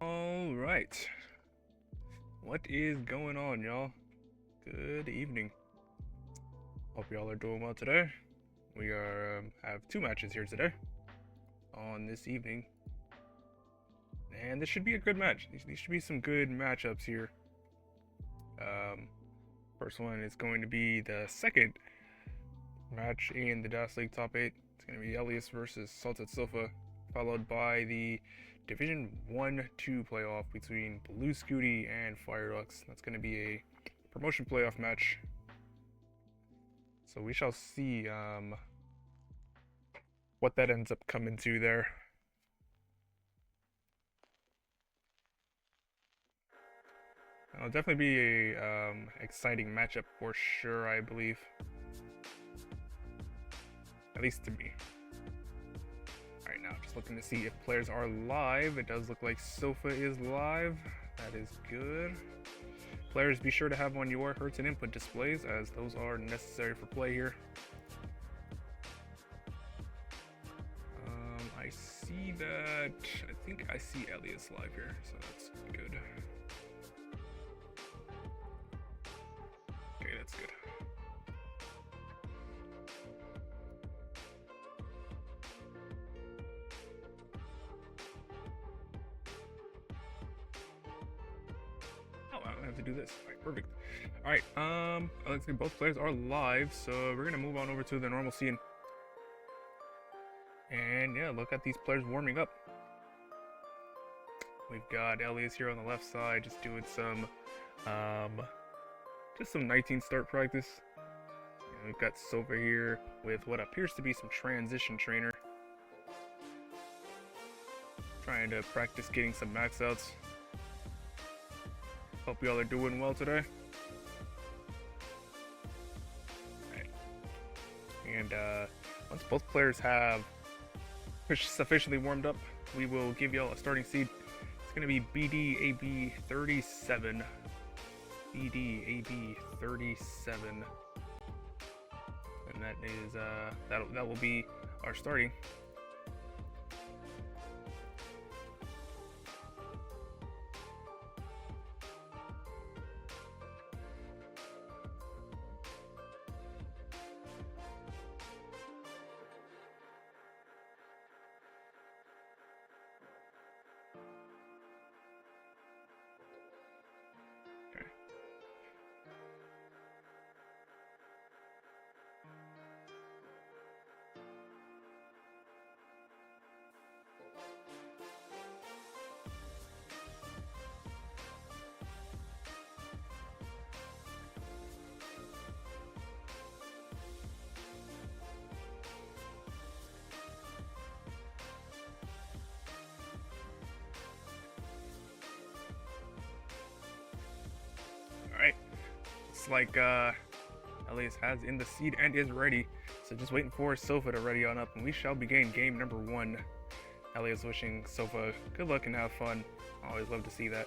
All right. What is going on, y'all? Good evening. Hope y'all are doing well today. We have two matches here today on this evening, and this should be a good match. These should be some good matchups here. First one is going to be the second match in the DAS League Top 8. It's going to be Elias versus SaltedSofa, followed by the Division 1-2 playoff between Blue Scooty and Fire Ducks. That's going to be a promotion playoff match. So we shall see what that ends up coming to there. It'll definitely be a exciting matchup for sure, I believe. At least to me. Alright, now just looking to see if players are live. It does look like Sofa is live. That is good. Players, be sure to have on your hertz and input displays, as those are necessary for play here. I see that. I think I see Elias live here, so that's good. Okay, that's good. Oh, I don't have to do this. All right, perfect. All right, let's see, both players are live, so we're gonna move on over to the normal scene. And yeah, look at these players warming up. We've got Elias here on the left side, just doing some, just some 19 start practice. And we've got Sofa here with what appears to be some transition trainer, trying to practice getting some max outs. Hope y'all are doing well today. Right. And once both players have sufficiently warmed up, we will give y'all a starting seed. It's going to be BDAB 37. BDAB 37. And that is that will be our starting. Alright, it's like Elias has in the seed and is ready, so just waiting for Sofa to ready on up, and we shall begin game number 1. Elias wishing Sofa good luck and have fun. Always love to see that.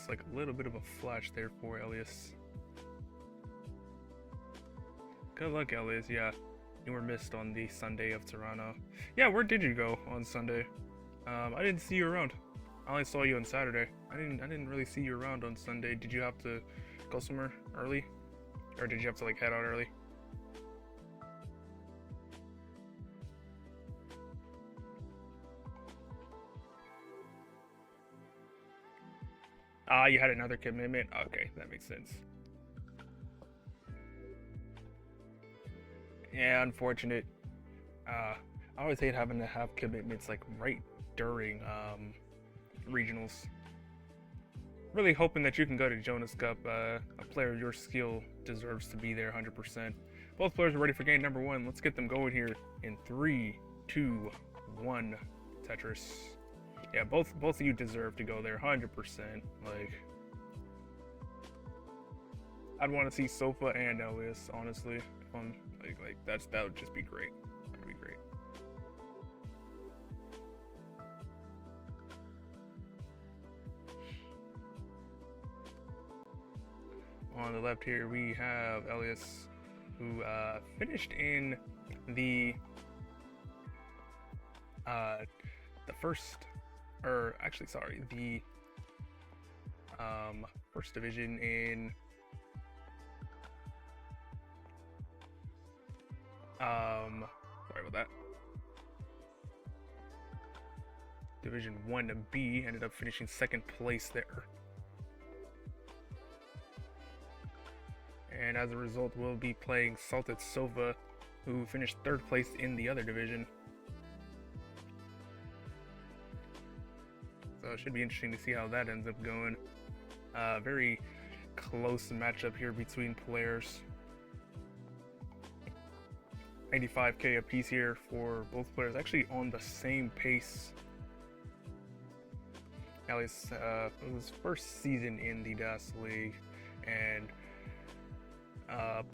looks like a little bit of a flash there for Elias. Good luck, Elias. Yeah, you were missed on the Sunday of Toronto. Yeah, where did you go on Sunday? I didn't see you around. I only saw you on Saturday. I didn't really see you around on Sunday. Did you have to go somewhere early? Or did you have to like head out early? Ah, you had another commitment? Okay, that makes sense. Yeah, unfortunate. I always hate having to have commitments like right during regionals. Really hoping that you can go to Jonas Cup. A player of your skill deserves to be there 100%. Both players are ready for game number one. Let's get them going here in 3, 2, 1. Tetris. Yeah, both of you deserve to go there 100%. Like, I'd want to see Sofa and Elias, honestly. If I'm like that would just be great. That would be great. On the left here, we have Elias, who finished in the first, or actually, sorry, the first division in sorry about that. Division 1B, ended up finishing second place there. And as a result, we'll be playing SaltedSofa, who finished third place in the other division. So it should be interesting to see how that ends up going. Very close matchup here between players. 85k apiece here for both players, actually on the same pace. Elias, his first season in the DAS League, and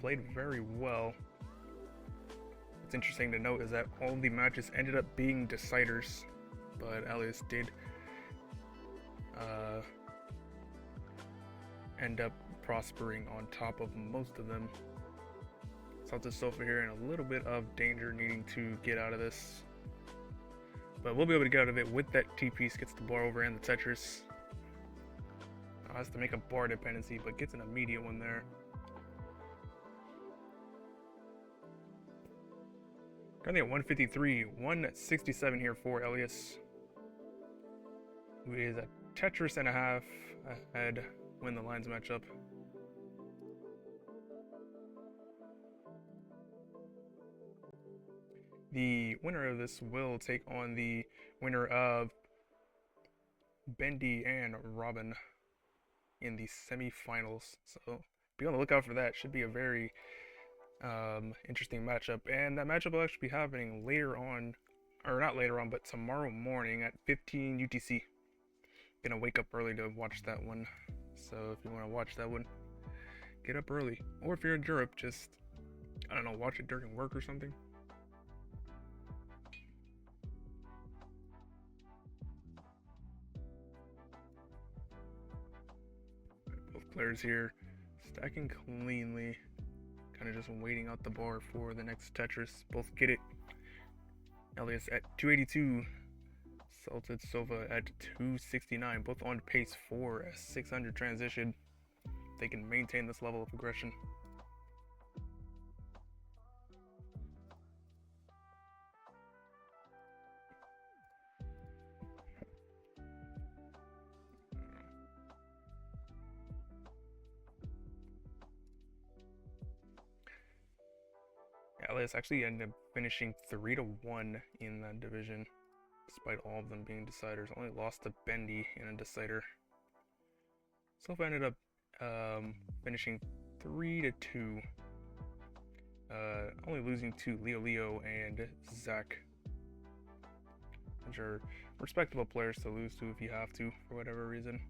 played very well. What's interesting to note is that all the matches ended up being deciders, but Elias did end up prospering on top of most of them. SaltedSofa here in a little bit of danger, needing to get out of this. But we'll be able to get out of it with that T-piece, gets the bar over and the Tetris. Has to make a bar dependency, but gets an immediate one there. Currently at 153, 167 here for Elias, who is a Tetris and a half ahead when the lines match up. The winner of this will take on the winner of Bendy and Robin in the semifinals. So be on the lookout for that. Should be a very interesting matchup. And that matchup will actually be happening later on, or not later on, but tomorrow morning at 15 UTC. Gonna wake up early to watch that one. So if you want to watch that one, get up early. Or if you're in Europe, just, I don't know, watch it during work or something. Players here stacking cleanly, kind of just waiting out the bar for the next Tetris. Both get it. Elias at 282, SaltedSofa at 269, both on pace for a 600 transition. They can maintain this level of aggression. Elias actually ended up finishing 3-1 in that division, despite all of them being deciders. Only lost to Bendy in a decider. Sofa ended up finishing 3-2, only losing to Leo and Zach, which are respectable players to lose to if you have to, for whatever reason.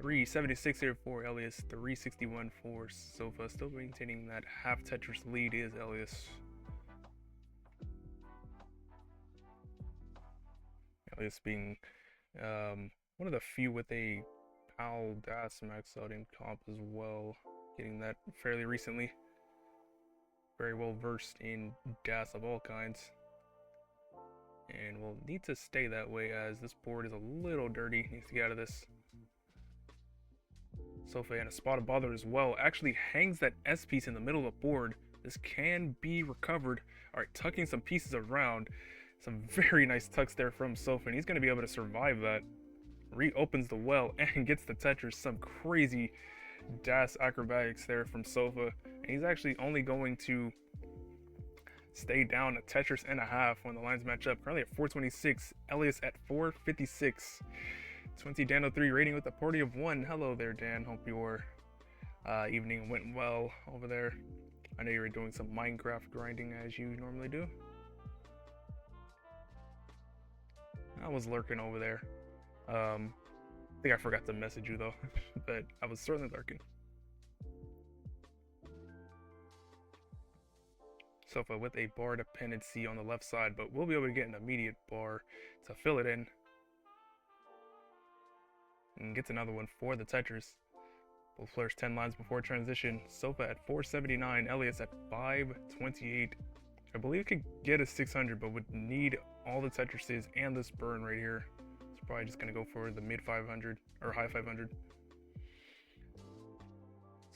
376 here for Elias, 361 for Sofa. Still maintaining that half Tetris lead is Elias. Elias being one of the few with a PAL DAS max out in comp as well. Getting that fairly recently. Very well versed in DAS of all kinds. And we'll need to stay that way as this board is a little dirty. Needs to get out of this. Sofa and a spot of bother as well. Actually hangs that S piece in the middle of the board. This can be recovered. Alright, tucking some pieces around. Some very nice tucks there from Sofa, and he's going to be able to survive that. Reopens the well and gets the Tetris. Some crazy DAS acrobatics there from Sofa. And he's actually only going to stay down a Tetris and a half when the lines match up. Currently at 426. Elias at 456. 20 Dano 3 rating with a party of 1. Hello there, Dan. Hope your evening went well over there. I know you were doing some Minecraft grinding as you normally do. I was lurking over there. I think I forgot to message you though, but I was certainly lurking. Sofa with a bar dependency on the left side, but we'll be able to get an immediate bar to fill it in. And gets another one for the Tetris. Both players 10 lines before transition. Sofa at 479, Elias at 528. I believe it could get a 600, but would need all the Tetrises and this burn right here. It's probably just going to go for the mid 500 or high 500.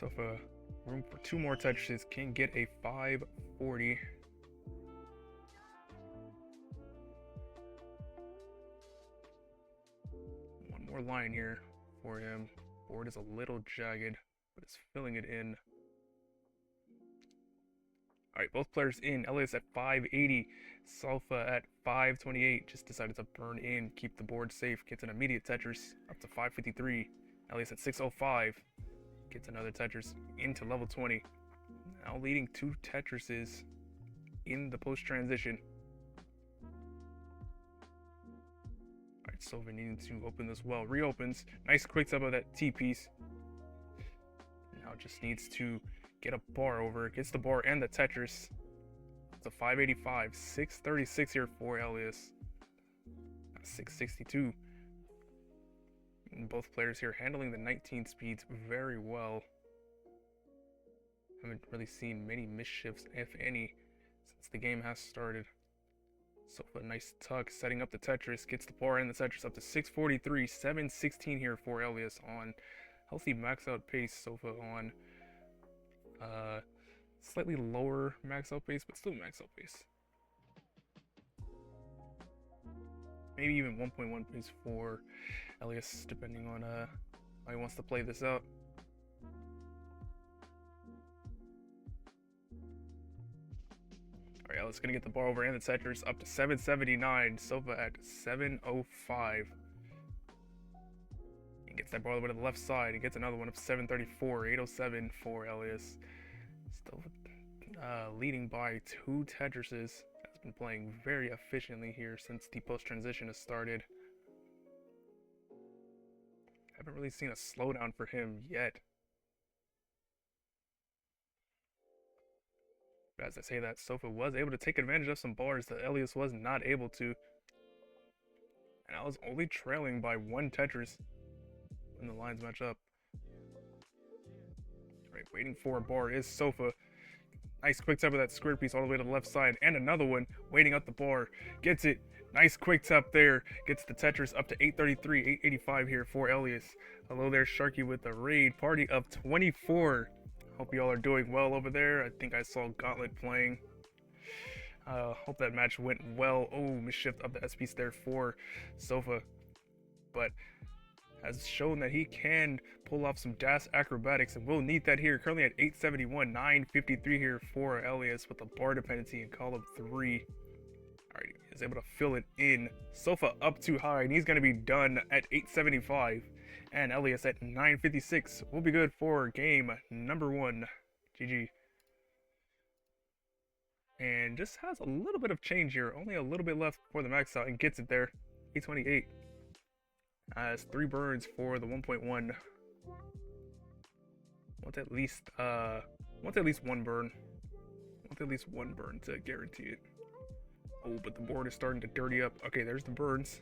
Sofa, room for 2 more Tetrises, can get a 540. One more line here for him. Board is a little jagged, but it's filling it in. Alright, both players in. Elias at 580. Sofa at 528. Just decided to burn in, keep the board safe. Gets an immediate Tetris up to 553. Elias at 605. Gets another Tetris into level 20. Now leading 2 Tetrises in the post-transition. Alright, Sofa needing to open this well. Reopens. Nice quick tap of that T-piece. Now just needs to get a bar over. Gets the bar and the Tetris. It's a 585. 636 here for Elias. 662. And both players here handling the 19 speeds very well. Haven't really seen many misshifts, if any, since the game has started. Sofa, nice tuck, setting up the Tetris. Gets the bar and the Tetris up to 643. 716 here for Elias on healthy max out pace. Sofa on slightly lower max out pace, but still max out pace. Maybe even 1.1 pace for Elias, depending on how he wants to play this out. Alright, Elias gonna get the bar over and the Tetris up to 779. Sofa at 705. He gets that bar over to the left side. He gets another one up 734. 807 for Elias. Still leading by 2 Tetrises. Has been playing very efficiently here since the post-transition has started. Haven't really seen a slowdown for him yet. But as I say that, Sofa was able to take advantage of some bars that Elias was not able to. And I was only trailing by 1 Tetris when the lines match up. Alright, waiting for a bar is Sofa. Nice quick tap of that square piece all the way to the left side. And another one waiting up the bar. Gets it. Nice quick tap there. Gets the Tetris up to 833, 885 here for Elias. Hello there, Sharky with the raid. Party of 24. Hope you all are doing well over there. I think I saw Gauntlet playing. Hope that match went well. Oh, mischief of the S piece there for Sofa. But has shown that he can pull off some DAS acrobatics, and we'll need that here. Currently at 871, 953 here for Elias with a bar dependency in column 3. Alright, he's able to fill it in. Sofa up too high, and he's going to be done at 875. And Elias at 956 will be good for game number 1. GG. And just has a little bit of change here. Only a little bit left for the max out, and gets it there. 828. Has 3 burns for the 1.1. Want at least one burn. Want at least one burn to guarantee it. Oh, but the board is starting to dirty up. Okay, there's the burns.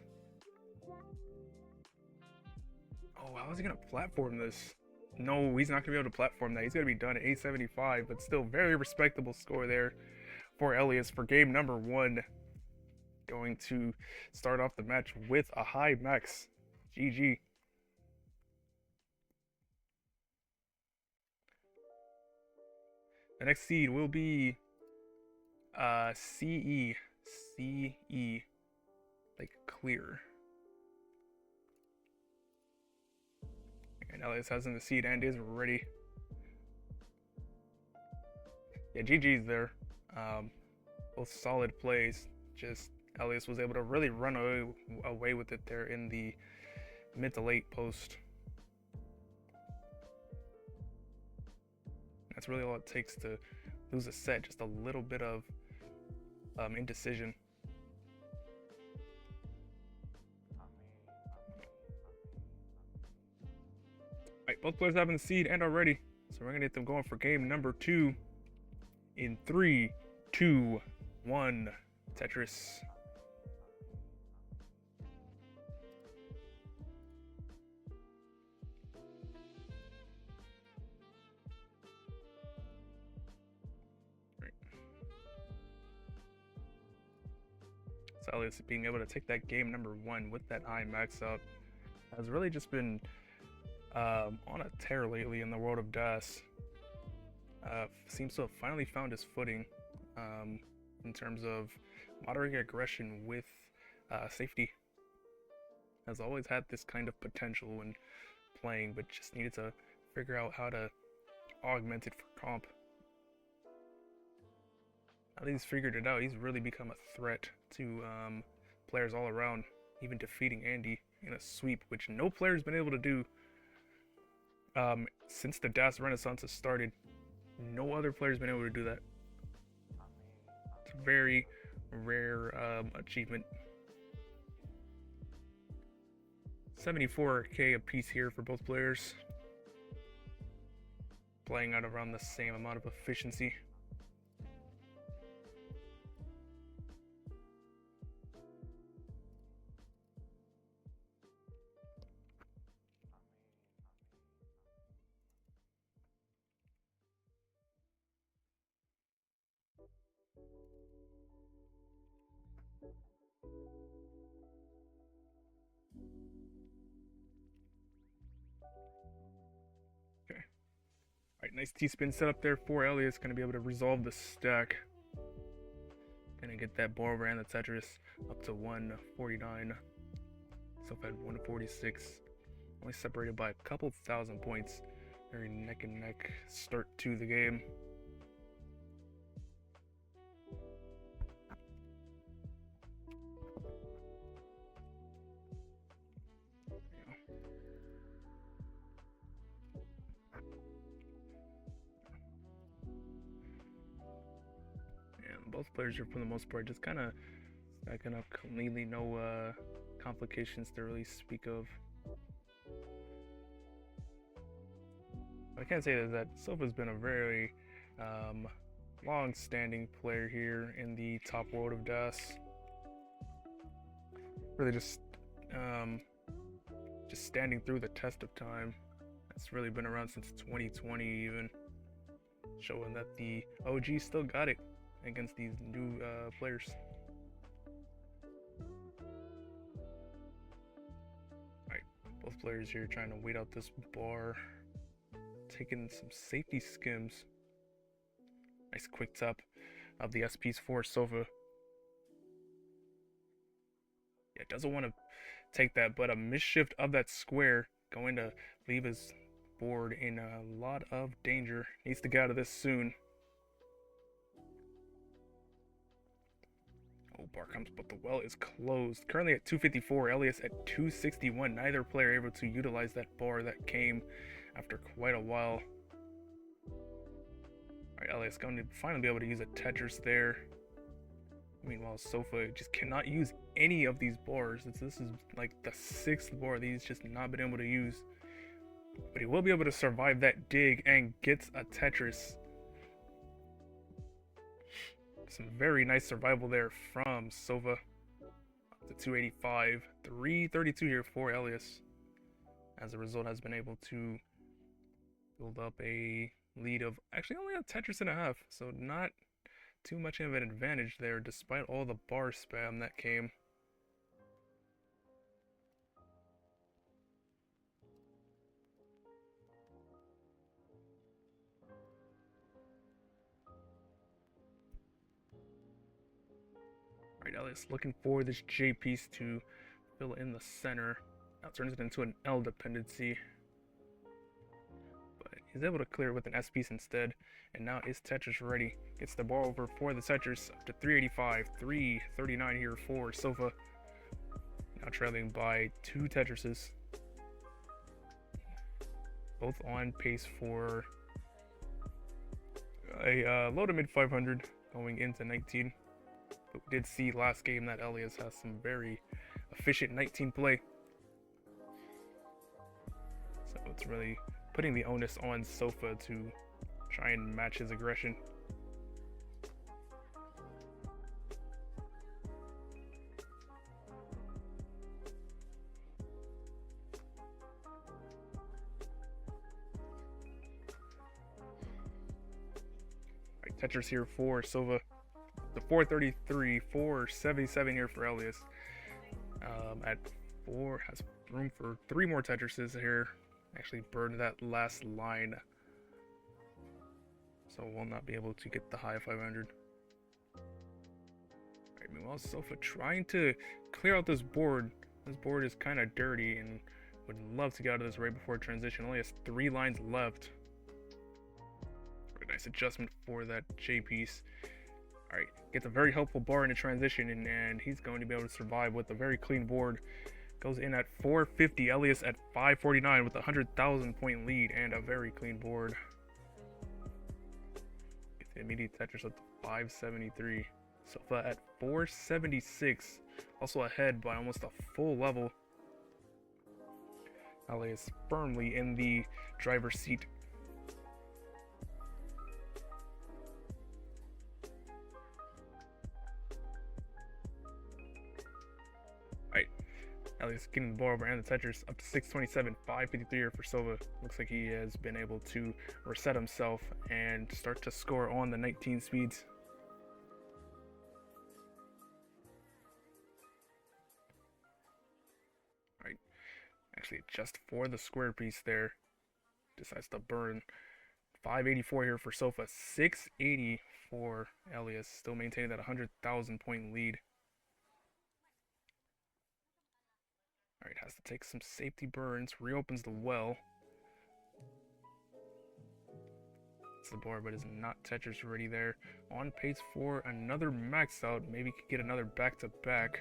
Oh, how is he gonna platform this? No, he's not gonna be able to platform that. He's gonna be done at 875, but still very respectable score there for Elias for game number 1. Going to start off the match with a high max. GG. The next seed will be CE. CE. Like clear. And Elias has in the seed and is ready. Yeah, GG's there. Both solid plays. Just Elias was able to really run away with it there in the mid to late post. That's really all it takes to lose a set. Just a little bit of indecision. Alright, both players having the seed and are ready. So we're gonna get them going for game number 2 in 3, 2, 1. Tetris. So Elias being able to take that game number 1 with that high max up has really just been on a tear lately in the world of DAS. Seems to have finally found his footing in terms of moderating aggression with safety. Has always had this kind of potential when playing, but just needed to figure out how to augment it for comp. Now that he's figured it out, he's really become a threat to players all around, even defeating Andy in a sweep, which no player's been able to do since the DAS Renaissance has started. No other player's been able to do that. It's a very rare achievement. 74k a piece here for both players. Playing at around the same amount of efficiency. Okay. Alright, nice T-spin set up there for Elias. Gonna be able to resolve the stack. Gonna get that ball and the Tetris up to 149. Sofa at 146. Only separated by a couple thousand points. Very neck and neck start to the game. Both players are, for the most part, just kind of stacking up cleanly. No complications to really speak of. But I can't say that Sofa's been a very long-standing player here in the top world of DAS. Really just standing through the test of time. It's really been around since 2020 even. Showing that the OG still got it against these new players. Alright, both players here trying to wait out this bar. Taking some safety skims. Nice quick tap of the SP's 4 Sofa. Yeah, doesn't want to take that, but a misshift of that square going to leave his board in a lot of danger. Needs to get out of this soon. Oh, bar comes, but the well is closed. Currently at 254, Elias at 261. Neither player able to utilize that bar that came after quite a while. Alright, Elias going to finally be able to use a Tetris there. Meanwhile, Sofa just cannot use any of these bars. This is like the 6th bar that he's just not been able to use. But he will be able to survive that dig and gets a Tetris. Some very nice survival there from Sofa. Up to 285. 332 here for Elias. As a result, has been able to build up a lead of actually only a Tetris and a half, so not too much of an advantage there despite all the bar spam that came. Alright, Elias looking for this J piece to fill in the center. Now turns it into an L dependency. But he's able to clear it with an S piece instead. And now is Tetris ready. Gets the ball over for the Tetris up to 385. 339 here for Sofa. Now trailing by 2 Tetrises. Both on pace for a low to mid 500 going into 19. But we did see last game that Elias has some very efficient 19 play. So it's really putting the onus on Sofa to try and match his aggression. Alright, Tetris here for Sofa. The 433, 477 here for Elias. At 4 has room for 3 more Tetrises here. Actually burned that last line, so we'll not be able to get the high 500. Alright, meanwhile Sofa trying to clear out this board. This board is kind of dirty and would love to get out of this right before transition. Only has 3 lines left. Very nice adjustment for that J piece. Alright, gets a very helpful bar in the transition, and he's going to be able to survive with a very clean board. Goes in at 450, Elias at 549 with a 100,000 point lead and a very clean board. Gets the immediate Tetris up to 573. Sofa at 476, also ahead by almost a full level. Elias firmly in the driver's seat. Elias getting the ball over and the Tetris up to 627, 553 here for Sofa. Looks like he has been able to reset himself and start to score on the 19 speeds. Alright, actually just for the square piece there, decides to burn. 584 here for Sofa, 680 for Elias, still maintaining that 100,000 point lead. Alright, has to take some safety burns, reopens the well. It's the board, but is not Tetris ready there. On pace for another max out, maybe could get another back-to-back.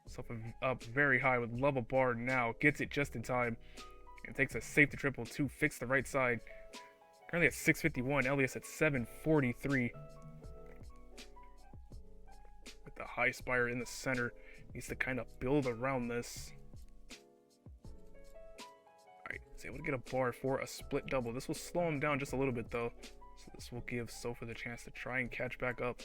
Sofa up very high with level bar now, gets it just in time. And takes a safety triple to fix the right side. Currently at 651, Elias at 743. With the high spire in the center. Needs to kind of build around this. Alright, he's able to get a bar for a split double. This will slow him down just a little bit though. So this will give Sofa the chance to try and catch back up.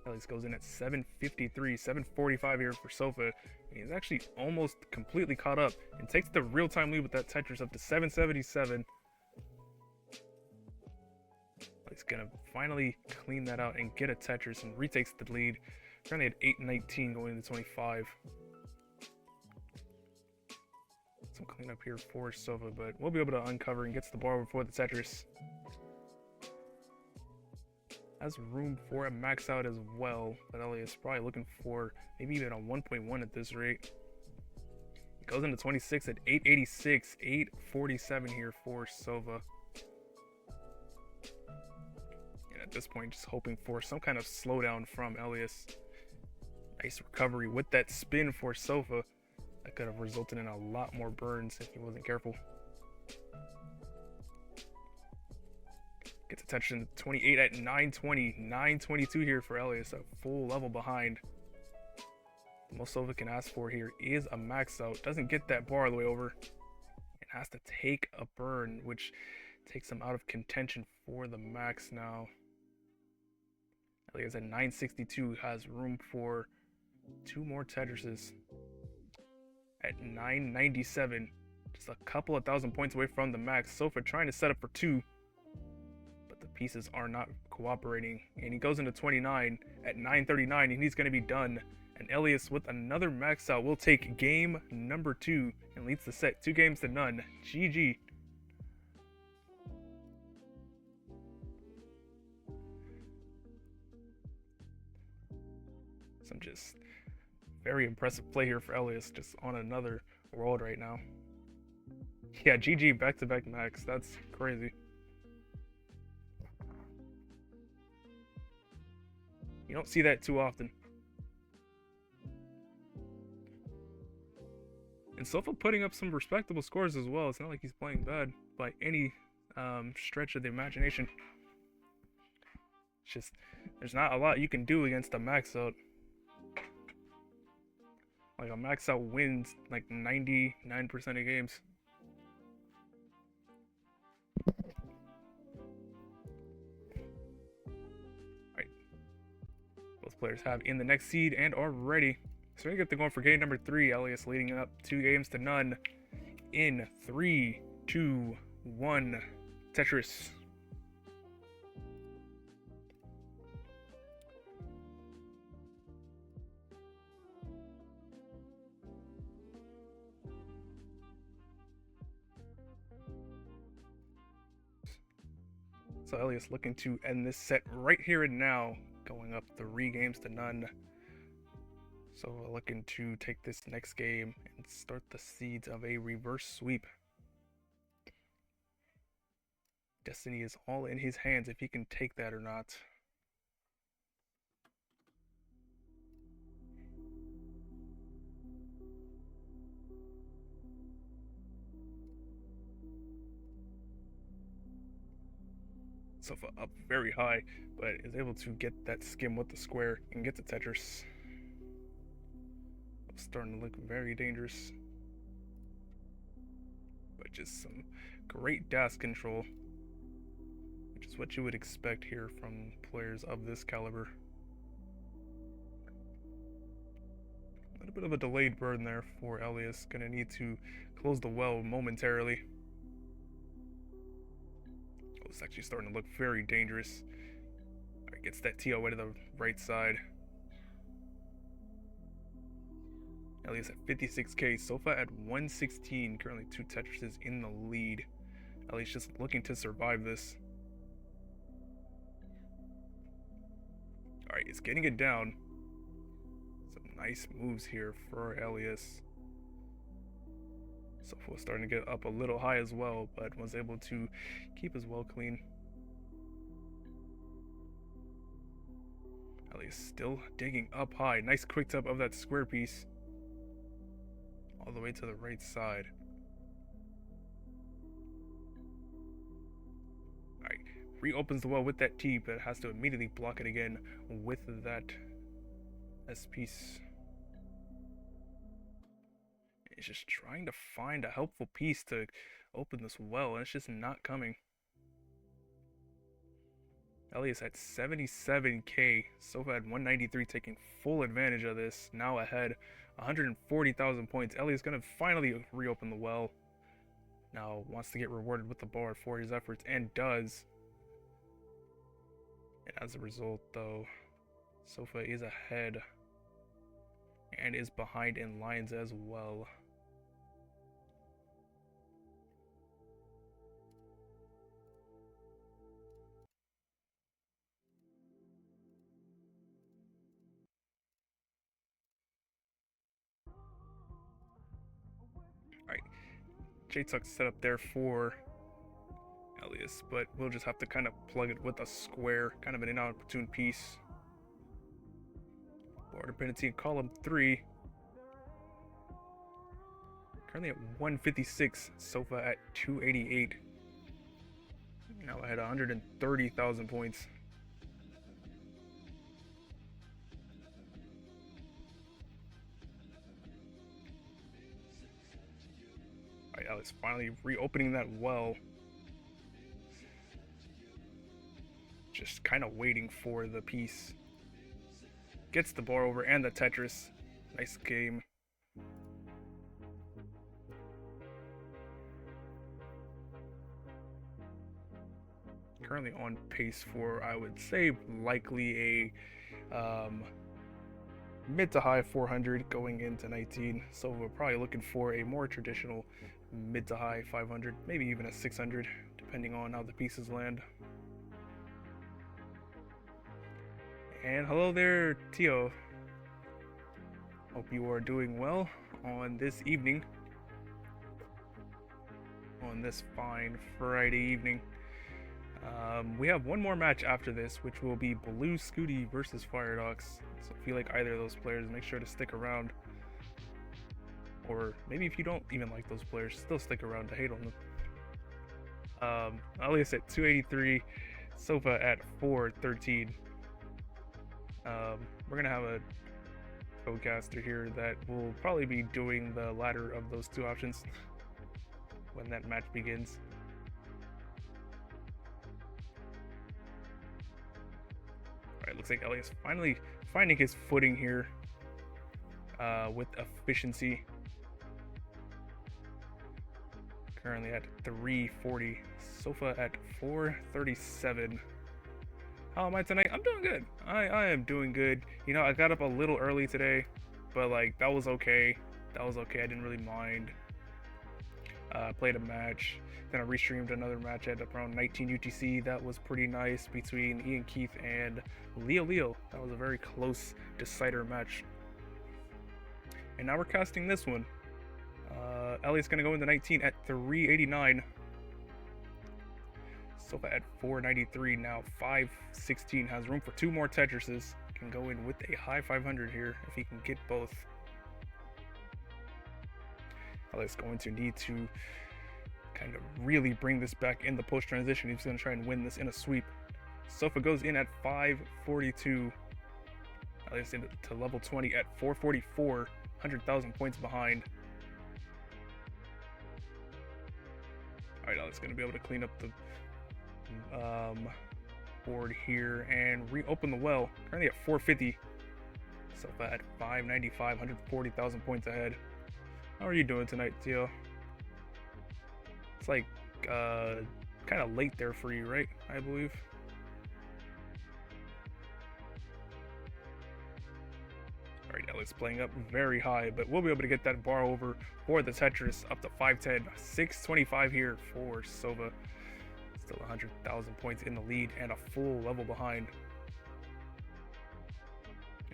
Elias goes in at 753, 745 here for Sofa. And he's actually almost completely caught up and takes the real-time lead with that Tetris up to 777. He's gonna finally clean that out and get a Tetris and retakes the lead. Currently at 819 going into 25. Some cleanup here for Sofa, but we'll be able to uncover and gets the bar before the Tetris. Has room for a max out as well, but Elias is probably looking for maybe even a 1.1 at this rate. It goes into 26 at 886, 847 here for Sofa. And at this point, just hoping for some kind of slowdown from Elias. Nice recovery with that spin for Sofa. That could have resulted in a lot more burns if he wasn't careful. Gets a touch in 28 at 920. 922 here for Elias, a full level behind. The most Sofa can ask for here is a max out. Doesn't get that bar all the way over. It has to take a burn, which takes him out of contention for the max now. Elias at 962 has room for 2 more Tetrises. at 997. Just a couple of thousand points away from the max. Sofa trying to set up for 2, but the pieces are not cooperating. And he goes into 29 at 939, and he's going to be done. And Elias with another max out will take game number 2 and leads the set 2-0. GG. Some just very impressive play here for Elias, just on another world right now. Yeah, GG, back-to-back max. That's crazy. You don't see that too often. And Sofa putting up some respectable scores as well. It's not like he's playing bad by any stretch of the imagination. It's just, there's not a lot you can do against a max out. Like, a max out wins like 99% of games. Alright. Both players have in the next seed and are ready. So we get to going for game number 3. Elias leading up 2-0 in 3, 2, 1. Tetris. So Elias looking to end this set right here and now, going up 3-0. So we're looking to take this next game and start the seeds of a reverse sweep. Destiny is all in his hands if he can take that or not. Sofa up very high, but is able to get that skim with the square and get to Tetris. Starting to look very dangerous, but just some great dash control, which is what you would expect here from players of this caliber. A little bit of a delayed burn there for Elias. Gonna need to close the well momentarily. Oh, it's actually starting to look very dangerous. Alright, gets that TO away to the right side. Elias at 56k, Sofa at 116, currently 2 Tetrises in the lead. Elias just looking to survive this. Alright, he's getting it down. Some nice moves here for Elias. Sofa was starting to get up a little high as well, but was able to keep his well clean. Elias still digging up high. Nice quick tap of that square piece. All the way to the right side. Alright, reopens the well with that T, but has to immediately block it again with that S piece. It's just trying to find a helpful piece to open this well, and it's just not coming. Elias at 77k, Sofa at 193, taking full advantage of this, now ahead 140,000 points. Elias gonna finally reopen the well. Now wants to get rewarded with the bar for his efforts, and does. And as a result, though, Sofa is ahead and is behind in lines as well. Alright, J-Tuck set up there for Elias, but we'll just have to kind of plug it with a square, kind of an inopportune piece. Bar dependency in column 3. Currently at 156, Sofa at 288. Now I had 130,000 points. Alright, Alex finally reopening that well. Just kind of waiting for the piece. Gets the bar over and the Tetris. Nice game. currently on pace for, I would say, likely a mid to high 400 going into 19. So we're probably looking for a more traditional mid to high 500, maybe even a 600, depending on how the pieces land. And hello there, Tio. Hope you are doing well on this evening, on this fine Friday evening. We have one more match after this, which will be Blue Scooty versus Firedox. So if you like either of those players, make sure to stick around. Or maybe if you don't even like those players, still stick around to hate on them. Elias at 283, Sofa at 413. We're gonna have a co-caster here that will probably be doing the latter of those two options when that match begins. Alright, looks like Elias finally finding his footing here with efficiency. Currently at 340, Sofa at 437. How am I tonight? I'm doing good. I am doing good. You know, I got up a little early today, but like that was okay. That was okay. I didn't really mind. Played a match. Then I restreamed another match at around 19 UTC. That was pretty nice between Ian Keith and Leo. That was a very close decider match. And now we're casting this one. Elias gonna go into 19 at 389. Sofa at 493, now 516, has room for two more Tetrises. Can go in with a high 500 here if he can get both. Elias going to need to kind of really bring this back in the post transition. He's going to try and win this in a sweep. Sofa goes in at 542. Elias into level 20 at 444, 100,000 points behind. Alright, Elias going to be able to clean up the board here and reopen the well. Currently at 450. Sofa at 595, 140,000 points ahead. How are you doing tonight, Tio? It's like kind of late there for you, right? I believe. Alright, Elias playing up very high, but we'll be able to get that bar over for the Tetris up to 510. 625 here for Sofa. Still 100,000 points in the lead and a full level behind.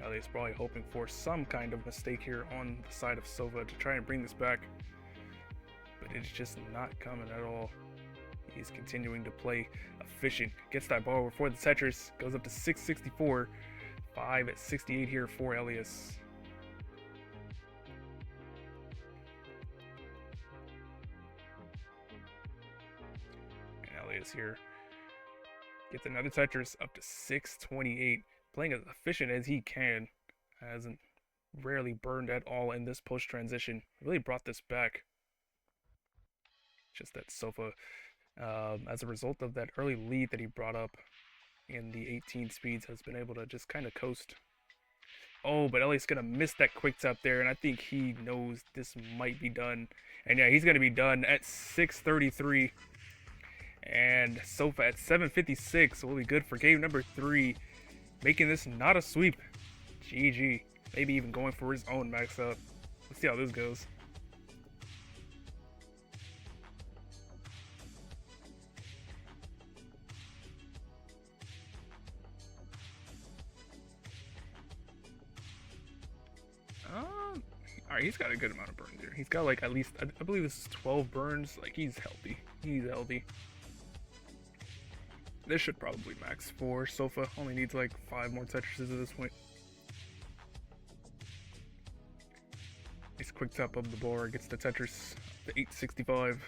Elias probably hoping for some kind of mistake here on the side of Sofa to try and bring this back, but it's just not coming at all. He's continuing to play efficient. Gets that ball before the Tetris, goes up to 664. 5 at 68 here for Elias. Elias here gets another Tetris up to 628, playing as efficient as he can. Hasn't rarely burned at all in this post transition. Really brought this back. Just that Sofa, as a result of that early lead that he brought up in the 18 speeds, has been able to just kind of coast. Oh, but Elias gonna miss that quick tap there, and I think he knows this might be done. And yeah, he's gonna be done at 633. And Sofa at 756 will be good for game number 3, making this not a sweep. GG. Maybe even going for his own max up. Let's see how this goes. Alright, he's got a good amount of burns here. He's got like at least, I believe this is 12 burns. Like, he's healthy. He's healthy. This should probably max for Sofa. Only needs like 5 more Tetrises at this point. Nice quick tap of the bar, gets the Tetris to 865.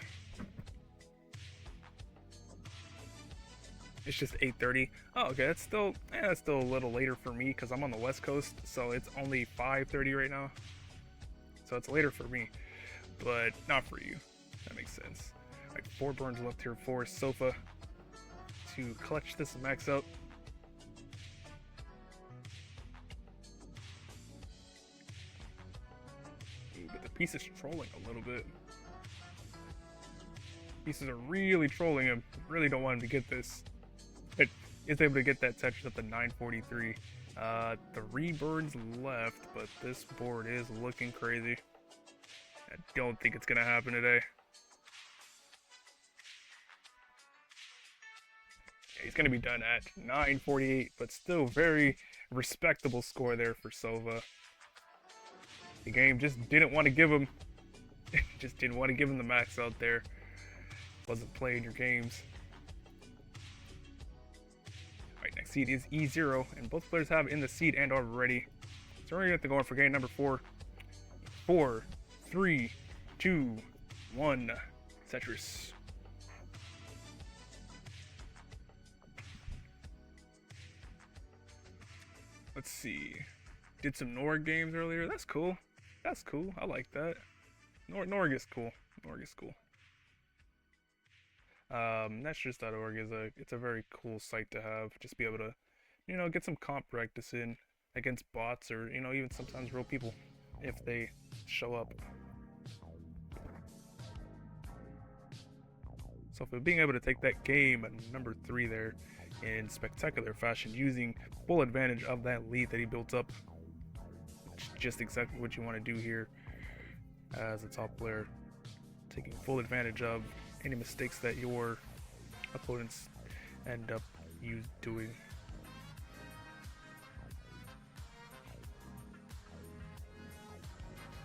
It's just 8:30. Oh, okay, that's still a little later for me because I'm on the West Coast, so it's only 5:30 right now. So it's later for me, but not for you. That makes sense. All right, 4 burns left here for Sofa to clutch this max out. Ooh, but the piece is trolling a little bit. Pieces are really trolling him. Really don't want him to get this. is able to get that Tetris up to 943. 3 birds left, but this board is looking crazy. I don't think it's gonna happen today. Yeah, he's gonna be done at 948, but still very respectable score there for Sova. The game just didn't want to give him, the max out there. Wasn't playing your games. Alright, next seed is E0, and both players have in the seed and are ready. So we're going to go on for game number 4. 4, 3, 2, 1. Tetris. Let's see. Did some Norg games earlier. That's cool. That's cool. I like that. Norg is cool. Norg is cool. Netstress.org is it's a very cool site to have. Just be able to, get some comp practice in against bots or, even sometimes real people if they show up. So for being able to take that game at number 3 there in spectacular fashion, using full advantage of that lead that he built up, it's just exactly what you want to do here as a top player, taking full advantage of any mistakes that your opponents end up doing.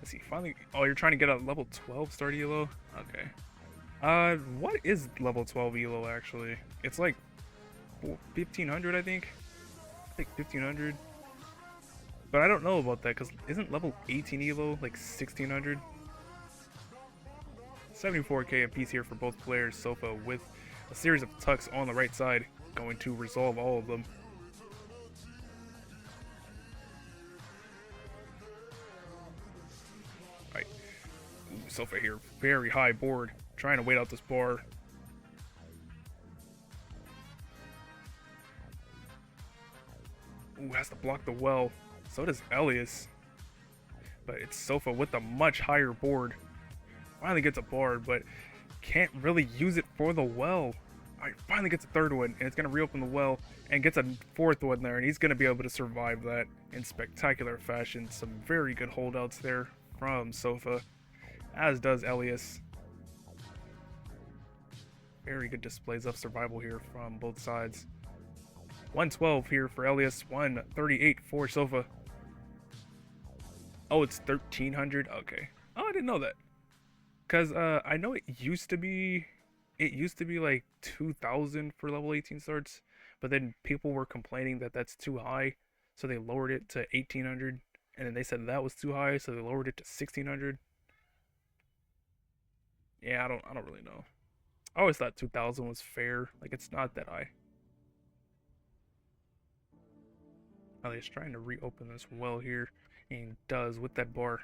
Let's see, finally, oh, you're trying to get a level 12 start elo? Okay. What is level 12 elo actually? It's like 1500, I think. 1500. But I don't know about that, because isn't level 18 elo like 1600? 74k apiece here for both players. Sofa with a series of tucks on the right side, going to resolve all of them. Alright. Sofa here, very high board, trying to wait out this bar. Ooh, has to block the well. So does Elias. But it's Sofa with a much higher board. Finally gets a board, but can't really use it for the well. Alright, finally gets a third one, and it's going to reopen the well, and gets a fourth one there, and he's going to be able to survive that in spectacular fashion. Some very good holdouts there from Sofa, as does Elias. Very good displays of survival here from both sides. 112 here for Elias, 138 for Sofa. Oh, it's 1300? Okay. Oh, I didn't know that. Because I know it used to be like 2000 for level 18 starts, but then people were complaining that that's too high, so they lowered it to 1800, and then they said that was too high, so they lowered it to 1600. Yeah, I don't really know. I always thought 2000 was fair. Like, it's not that high. Elias trying to reopen this well here, and he does with that bar.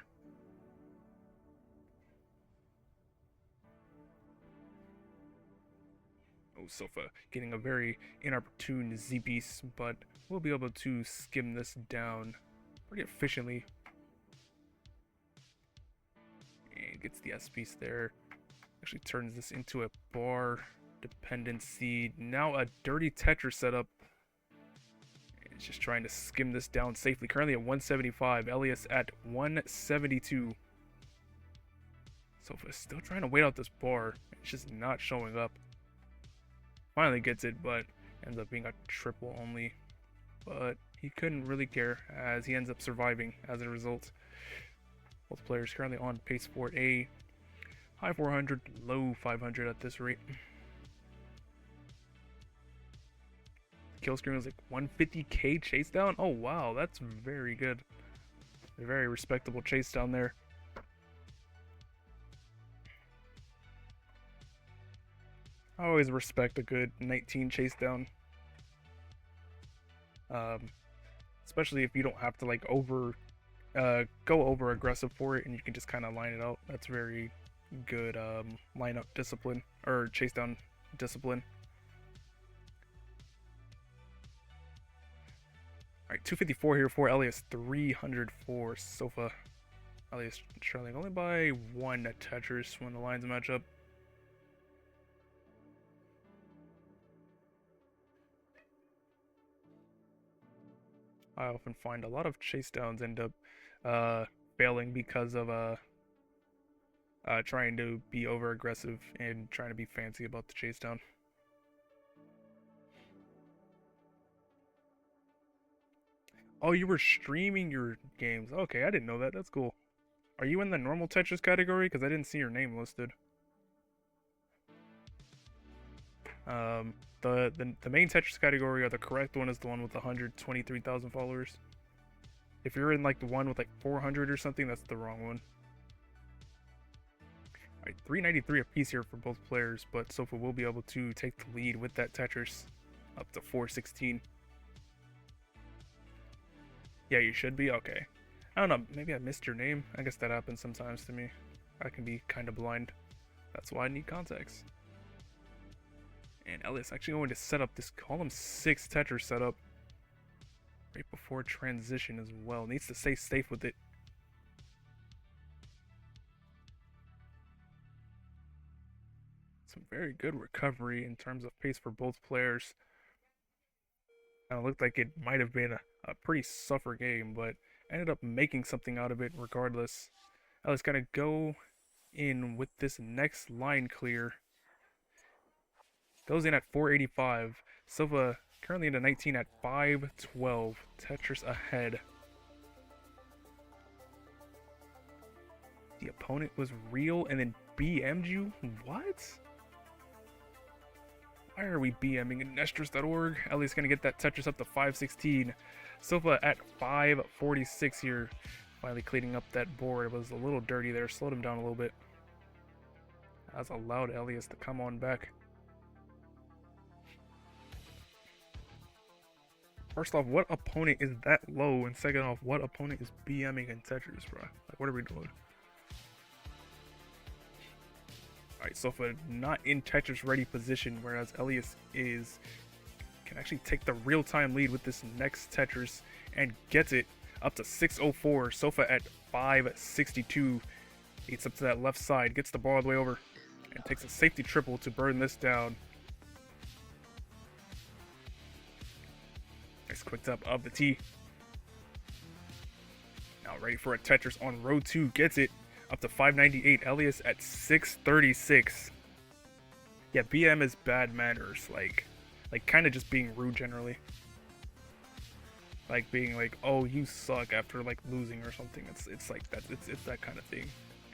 Oh, Sofa getting a very inopportune Z-piece, but we'll be able to skim this down pretty efficiently. And gets the S-piece there. Actually turns this into a bar dependency. Now a dirty Tetris setup. It's just trying to skim this down safely. Currently at 175. Elias at 172. Sofa is still trying to wait out this bar. It's just not showing up. Finally gets it, but ends up being a triple only. But he couldn't really care, as he ends up surviving as a result. Both players currently on pace for a high 400, low 500 at this rate. Kill screen was like 150k chase down. Oh wow, that's very good. A very respectable chase down there. I always respect a good 19 chase down. Especially if you don't have to like go over aggressive for it, and you can just kind of line it out. That's very good lineup discipline, or chase down discipline. Alright, 254 here for Elias, 300 for Sofa. Elias trailing only by 1 at Tetris when the lines match up. I often find a lot of chase downs end up failing because of trying to be over aggressive and trying to be fancy about the chase down. Oh, you were streaming your games. Okay, I didn't know that. That's cool. Are you in the normal Tetris category? Because I didn't see your name listed. The main Tetris category, or the correct one, is the one with 123,000 followers. If you're in like the one with like 400 or something, that's the wrong one. Alright, 393 apiece here for both players, but Sofa will be able to take the lead with that Tetris up to 416. Yeah, you should be? Okay. I don't know, maybe I missed your name. I guess that happens sometimes to me. I can be kind of blind. That's why I need context. And Elias actually going to set up this column 6 Tetris setup right before transition as well. Needs to stay safe with it. Some very good recovery in terms of pace for both players. It looked like it might have been a pretty suffer game, but ended up making something out of it regardless. Elias gonna go in with this next line clear. Goes in at 485. Sofa currently into 19 at 512. Tetris ahead. The opponent was real and then BM'd you? What? Why are we BMing in Nestris.org? Elias gonna get that Tetris up to 516. Sofa at 546 here. Finally cleaning up that board. It was a little dirty there. Slowed him down a little bit. Has allowed Elias to come on back. First off, what opponent is that low? And second off, what opponent is BMing in Tetris, bro? Like, what are we doing? Alright, Sofa not in Tetris ready position, whereas Elias is. Can actually take the real-time lead with this next Tetris and gets it up to 604. Sofa at 562. Eats up to that left side, gets the ball all the way over, and takes a safety triple to burn this down. Nice quick tap of the T. Now ready for a Tetris on row 2. Gets it up to 598. Elias at 636. Yeah, BM is bad manners. Like kind of just being rude generally. Like being like, oh, you suck after like losing or something. It's like that. It's that kind of thing.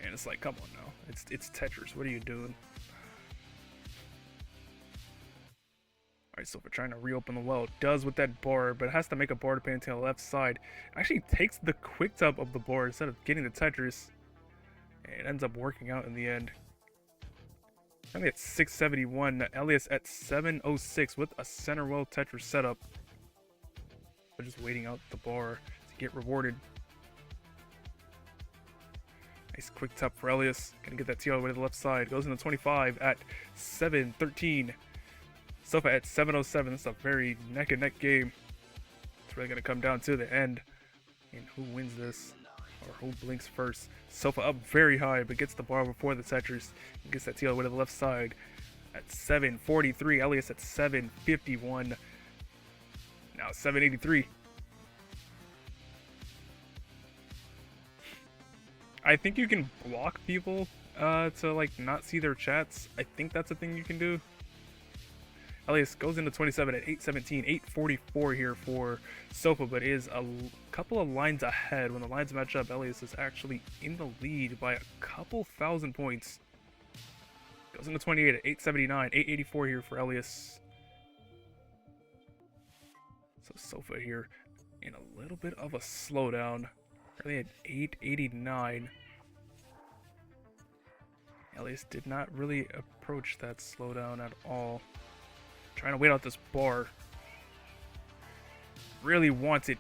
And it's like, come on now. It's Tetris. What are you doing? Alright, so if we're trying to reopen the well, does with that bar, but it has to make a bar to paint to the left side. Actually takes the quick tap of the bar instead of getting the Tetris. And it ends up working out in the end. Only at 671. Elias at 706 with a center well Tetris setup. But just waiting out the bar to get rewarded. Nice quick tap for Elias. Gonna get that T all the way to the left side. Goes into 25 at 713. Sofa at 707. This is a very neck and neck game. It's really gonna come down to the end. And who wins this? Or who blinks first? Sofa up very high, but gets the bar before the Tetris. And gets that T all the way to the left side. At 743. Elias at 751. Now 783. I think you can block people to like not see their chats. I think that's a thing you can do. Elias goes into 27 at 817, 844 here for Sofa, but is a couple of lines ahead. When the lines match up, Elias is actually in the lead by a couple thousand points. Goes into 28 at 879, 884 here for Elias. So Sofa here in a little bit of a slowdown. Currently at 889. Elias did not really approach that slowdown at all. Trying to wait out this bar. Really wants it.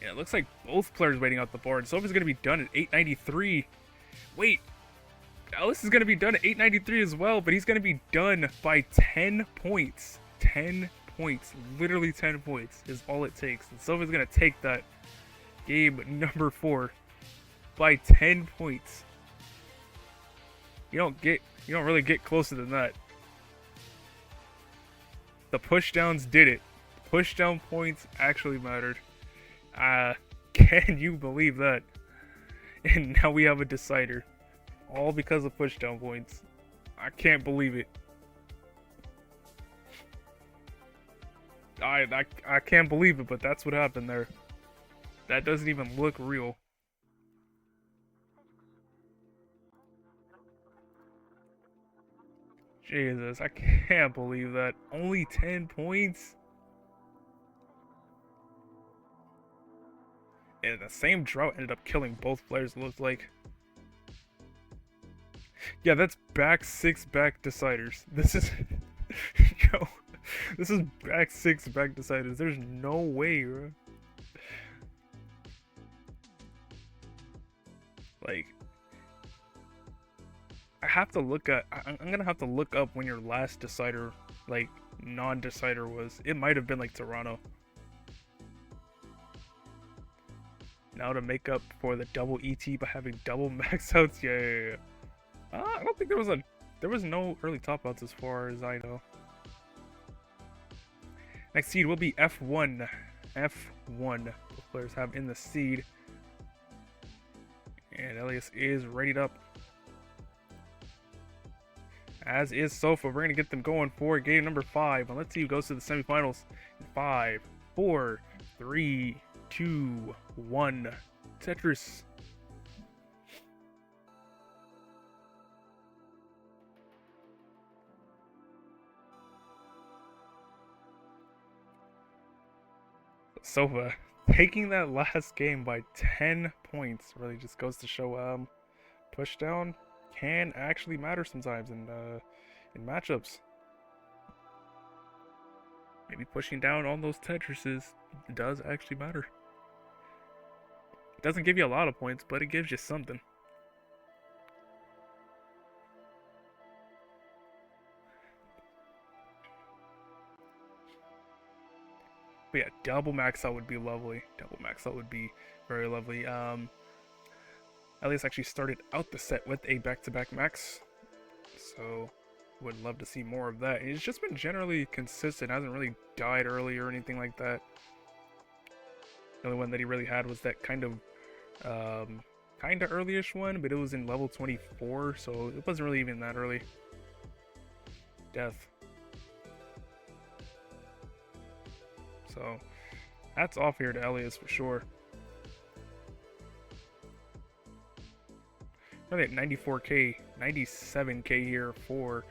Yeah, it looks like both players waiting out the bar. And Sofa's going to be done at 893. Wait. Elias is going to be done at 893 as well, but he's going to be done by 10 points. 10 points. Literally 10 points is all it takes. And Sofa's going to take that game number 4 by 10 points. You don't really get closer than that. The pushdowns did it. Push down points actually mattered. Can you believe that? And now we have a decider. All because of push down points. I can't believe it. I can't believe it, but that's what happened there. That doesn't even look real. Jesus, I can't believe that. Only 10 points? And the same drought ended up killing both players, it looked like. Yeah, that's back 6 back deciders. This is... Yo, this is back 6 back deciders. There's no way, bro. Like... I have to look at... I'm gonna have to look up when your last decider, like, non-decider was. It might have been, like, Toronto. Now to make up for the double ET by having double max outs? Yeah. I don't think there was no early top outs as far as I know. Next seed will be F1. F1. Both players have in the seed. And Elias is readied up. As is Sofa. We're going to get them going for game number 5. And let's see who goes to the semifinals. 5, 4, 3, 2, 1. Tetris. Sofa taking that last game by 10 points really just goes to show push down can actually matter sometimes in matchups. Maybe pushing down on those Tetrises does actually matter. It doesn't give you a lot of points, but it gives you something. But yeah, double max out would be lovely. Double max out would be very lovely. Elias actually started out the set with a back-to-back max, so would love to see more of that. He's just been generally consistent, hasn't really died early or anything like that. The only one that he really had was that kind of early-ish one, but it was in level 24, so it wasn't really even that early. Death. So that's off here to Elias for sure. Really at 94k, 97k here for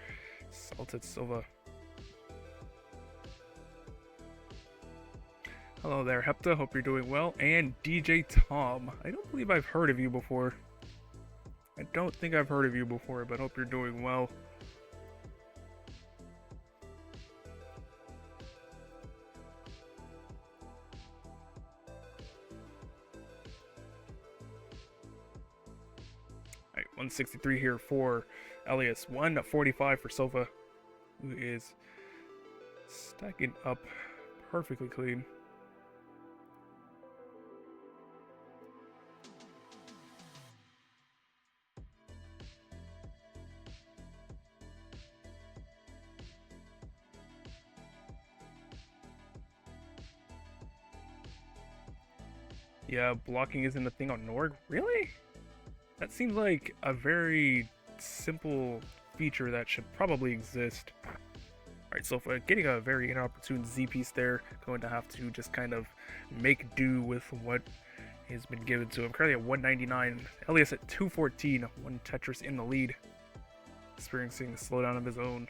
SaltedSofa. Hello there, Hepta. Hope you're doing well. And DJ Tom. I don't believe I've heard of you before. I don't think I've heard of you before, but hope you're doing well. Alright, 163 here for Elias. 145 for Sofa, who is stacking up perfectly clean. Yeah, blocking isn't a thing on Norg? Really? That seems like a very simple feature that should probably exist. Alright, so for getting a very inopportune Z piece there, going to have to just kind of make do with what has been given to him. Currently at 199, Elias at 214, one Tetris in the lead, experiencing the slowdown of his own.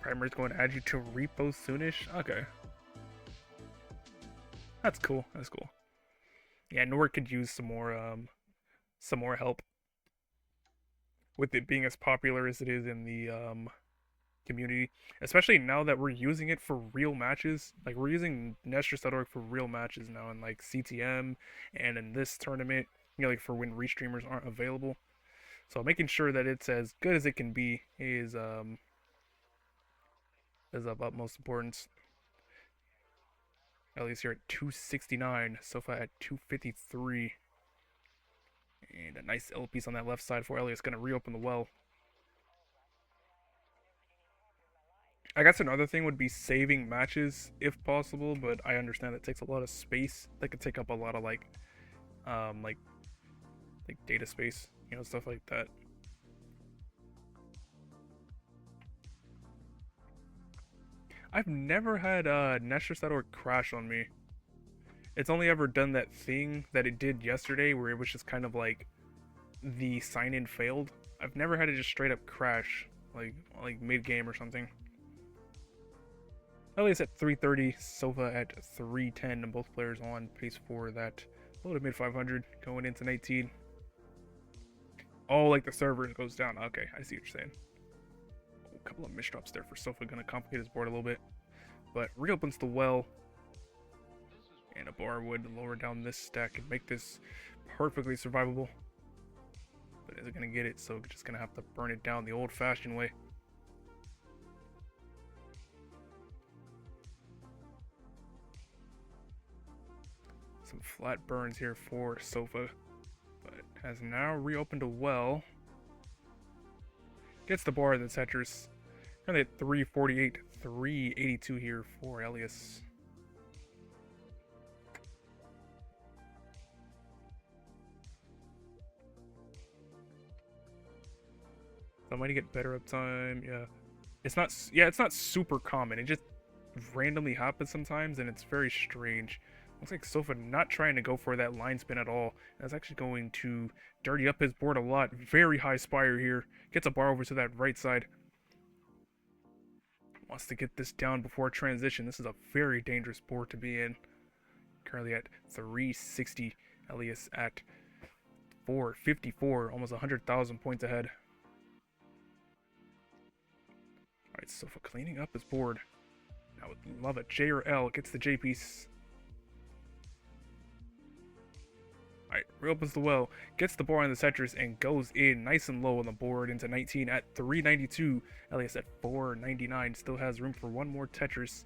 Primer's going to add you to repo soonish? Okay. That's cool. That's cool. Yeah, Nord could use some more help with it being as popular as it is in the community, especially now that we're using it for real matches. Like we're using Nestress.org for real matches now in like CTM and in this tournament, you know, like for when restreamers aren't available. So making sure that it's as good as it can be is of utmost importance. Elias here at 269, Sofa at 253. And a nice L piece on that left side for Elias, going to reopen the well. I guess another thing would be saving matches if possible, but I understand it takes a lot of space. That could take up a lot of um, like data space, stuff like that. I've never had Nestor.org crash on me. It's only ever done that thing that it did yesterday where it was just kind of like the sign-in failed. I've never had it just straight up crash, like mid-game or something. Elias at 330, Sofa at 310, and both players on pace for that low to mid 500 going into 19. Oh, like the server goes down. Okay, I see what you're saying. A couple of misdrops there for Sofa, gonna complicate his board a little bit. But reopens the well. And a bar would lower down this stack and make this perfectly survivable. But isn't gonna get it, so just gonna have to burn it down the old-fashioned way. Some flat burns here for Sofa, but has now reopened a well. Gets the bar of the Tetris. Currently at 348, 382 here for Elias. So I might get better uptime. Yeah, it's not super common. It just randomly happens sometimes, and it's very strange. Looks like Sofa not trying to go for that line spin at all. That's actually going to dirty up his board a lot. Very high spire here. Gets a bar over to that right side. Wants to get this down before transition. This is a very dangerous board to be in. Currently at 360. Elias at 454. Almost 100,000 points ahead. Alright, Sofa cleaning up his board. Now with love a J or L. Gets the J piece. Alright, reopens the well, gets the bar on the Tetris, and goes in nice and low on the board into 19 at 392. Elias at 499. Still has room for one more Tetris.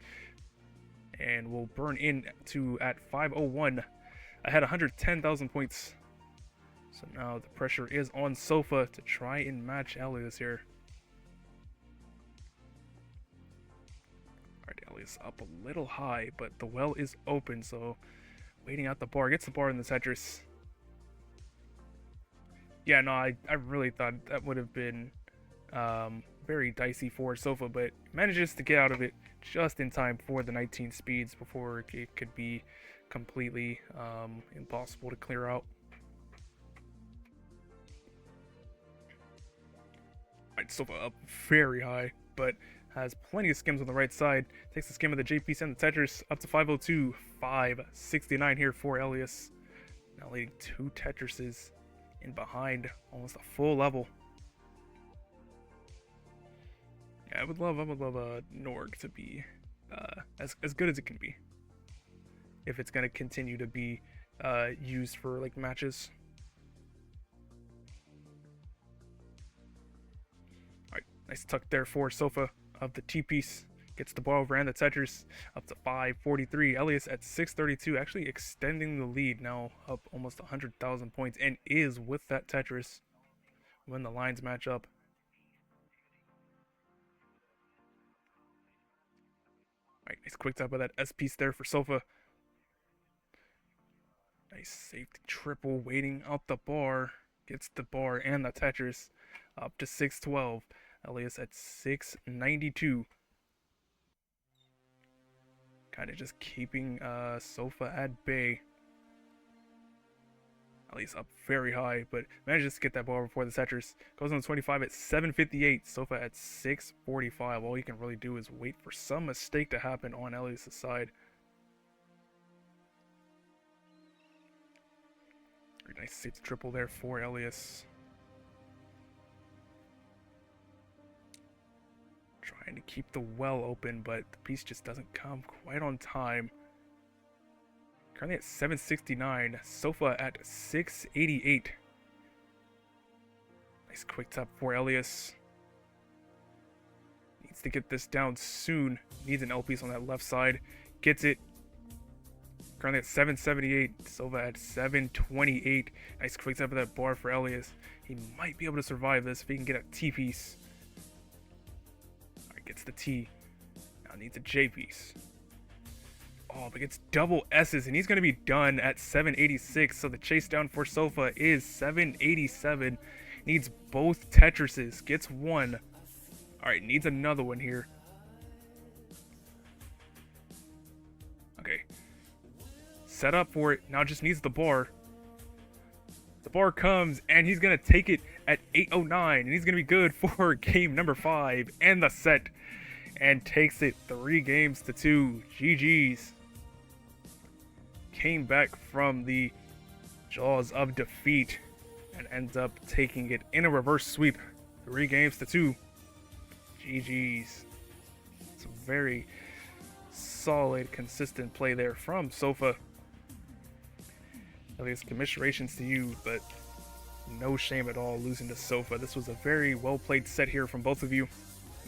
And will burn in to at 501. Ahead 110,000 points. So now the pressure is on Sofa to try and match Elias here. Alright, Elias up a little high, but the well is open, so waiting out the bar. Gets the bar in the Tetris. Yeah, no, I really thought that would have been very dicey for Sofa, but manages to get out of it just in time for the 19 speeds before it could be completely impossible to clear out. Alright, Sofa up very high, but has plenty of skims on the right side. Takes the skim of the J piece and the Tetris up to 502, 569 here for Elias. Now leading two Tetrises in behind, almost a full level. Yeah, I would love Norg to be as good as it can be, if it's gonna continue to be used for like matches. Alright, nice tuck there for Sofa of the T piece. Gets the ball over and the Tetris up to 543. Elias at 632, actually extending the lead, now up almost 100,000 points, and is with that Tetris when the lines match up. Alright, nice quick tap of that S piece there for Sofa. Nice safety triple waiting out the bar. Gets the bar and the Tetris up to 612. Elias at 692. Kind of just keeping Sofa at bay. Elias up very high, but manages to get that ball before the Tetris. Goes on 25 at 758. Sofa at 645. All you can really do is wait for some mistake to happen on Elias' side. Very nice safety triple there for Elias. Trying to keep the well open, but the piece just doesn't come quite on time. Currently at 769. Sofa at 688. Nice quick tap for Elias. Needs to get this down soon. Needs an L piece on that left side. Gets it. Currently at 778. Sofa at 728. Nice quick tap of that bar for Elias. He might be able to survive this if he can get a T piece. Gets the T. Now needs a J piece. Oh, but gets double S's, and he's going to be done at 786. So the chase down for Sofa is 787. Needs both Tetrises. Gets one. Alright, needs another one here. Okay. Set up for it. Now just needs the bar. The bar comes, and he's going to take it at 809. And he's going to be good for game number 5 and the set. And takes it 3-2. GG's. Came back from the jaws of defeat and ends up taking it in a reverse sweep. 3-2. GG's. Some very solid, consistent play there from Sofa. Elias, commiserations to you, but no shame at all losing to Sofa. This was a very well played set here from both of you.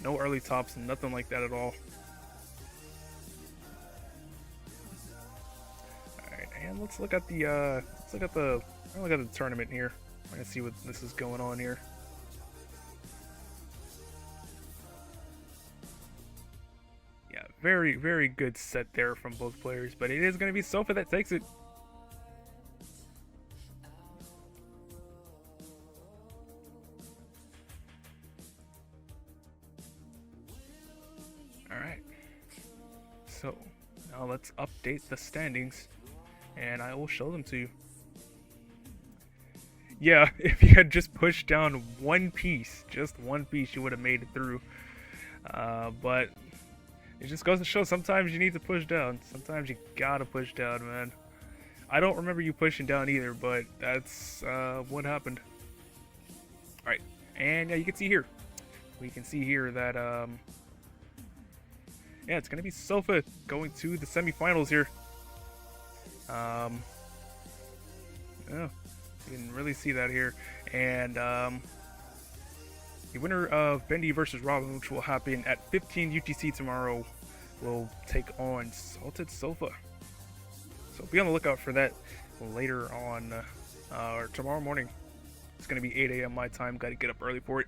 No early tops, nothing like that at all. Alright, and let's look at the tournament here. I'm gonna see what this is going on here. Yeah, very, very good set there from both players, but it is gonna be Sofa that takes it. Alright, so now let's update the standings and I will show them to you. Yeah, if you had just pushed down one piece, just one piece, you would have made it through. But it just goes to show sometimes you need to push down. Sometimes you gotta push down, man. I don't remember you pushing down either, but that's what happened. Alright, and yeah, you can see here. We can see here that yeah, it's gonna be Sofa going to the semifinals here. Yeah, you can really see that here. And the winner of Bendy versus Robin, which will happen at 15 UTC tomorrow, will take on SaltedSofa. So be on the lookout for that later on, or tomorrow morning. It's gonna be 8 a.m. my time. Got to get up early for it.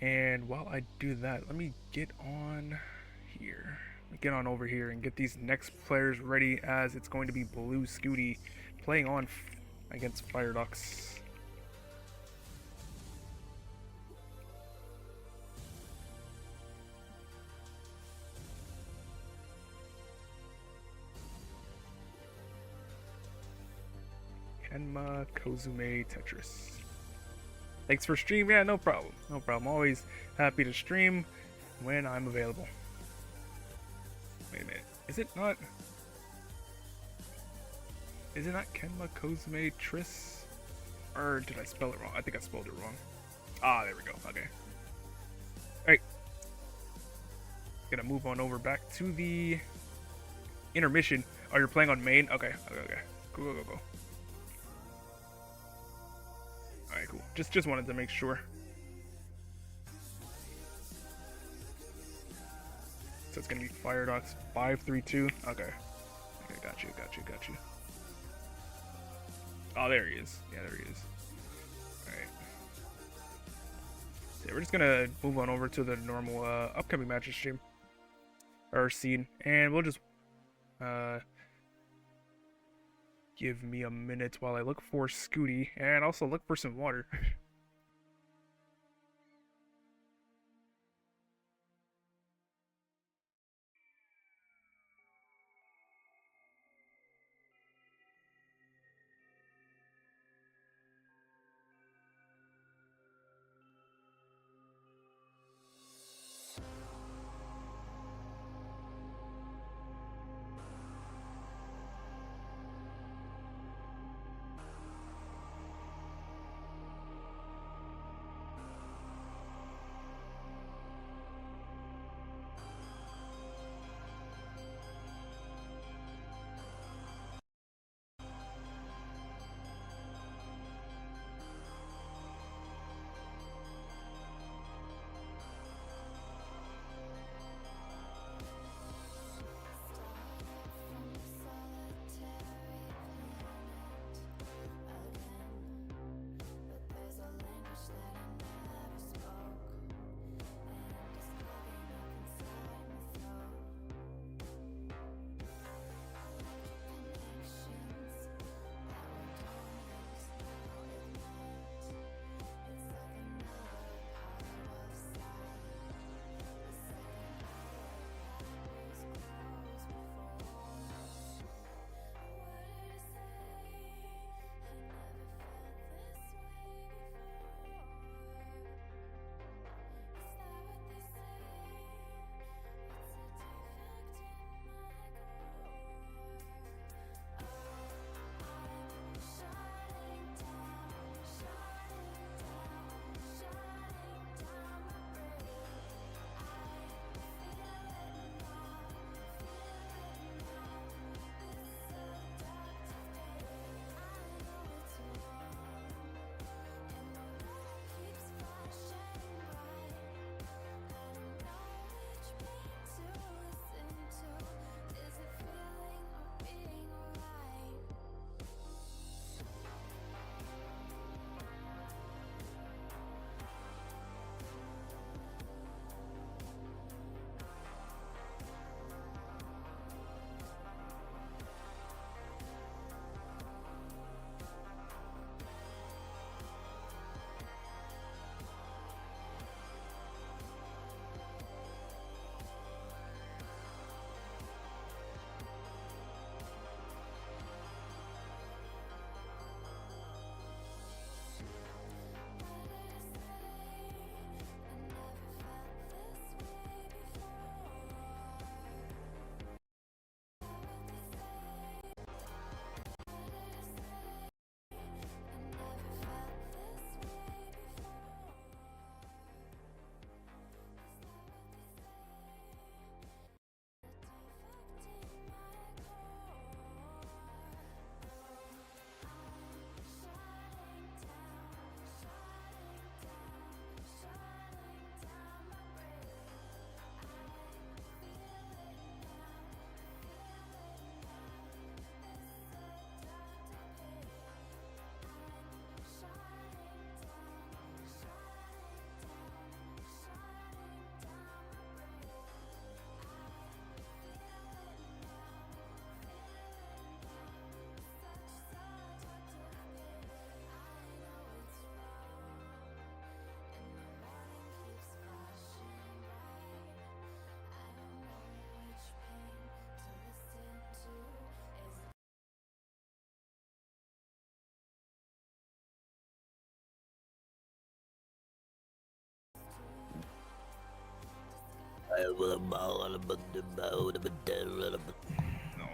And while I do that, let me get on here. Get on over here and get these next players ready, as it's going to be Blue Scooty playing on against Fire Ducks. Kenma Kozume Tetris. Thanks for stream. Yeah, no problem. No problem. Always happy to stream when I'm available. Wait a minute. Is it not Kenma Kozume Tris? Or did I spell it wrong? I think I spelled it wrong. Ah, there we go. Okay. Alright. Gonna move on over back to the intermission. Oh, you're playing on main? Okay. Okay. Go. Alright, cool. Just wanted to make sure. So it's gonna be Fire Docs 532. Okay. Okay, got you. Oh, there he is. Yeah, there he is. Alright. So yeah, we're just gonna move on over to the normal upcoming matches stream. Or scene. And we'll just give me a minute while I look for Scooty and also look for some water.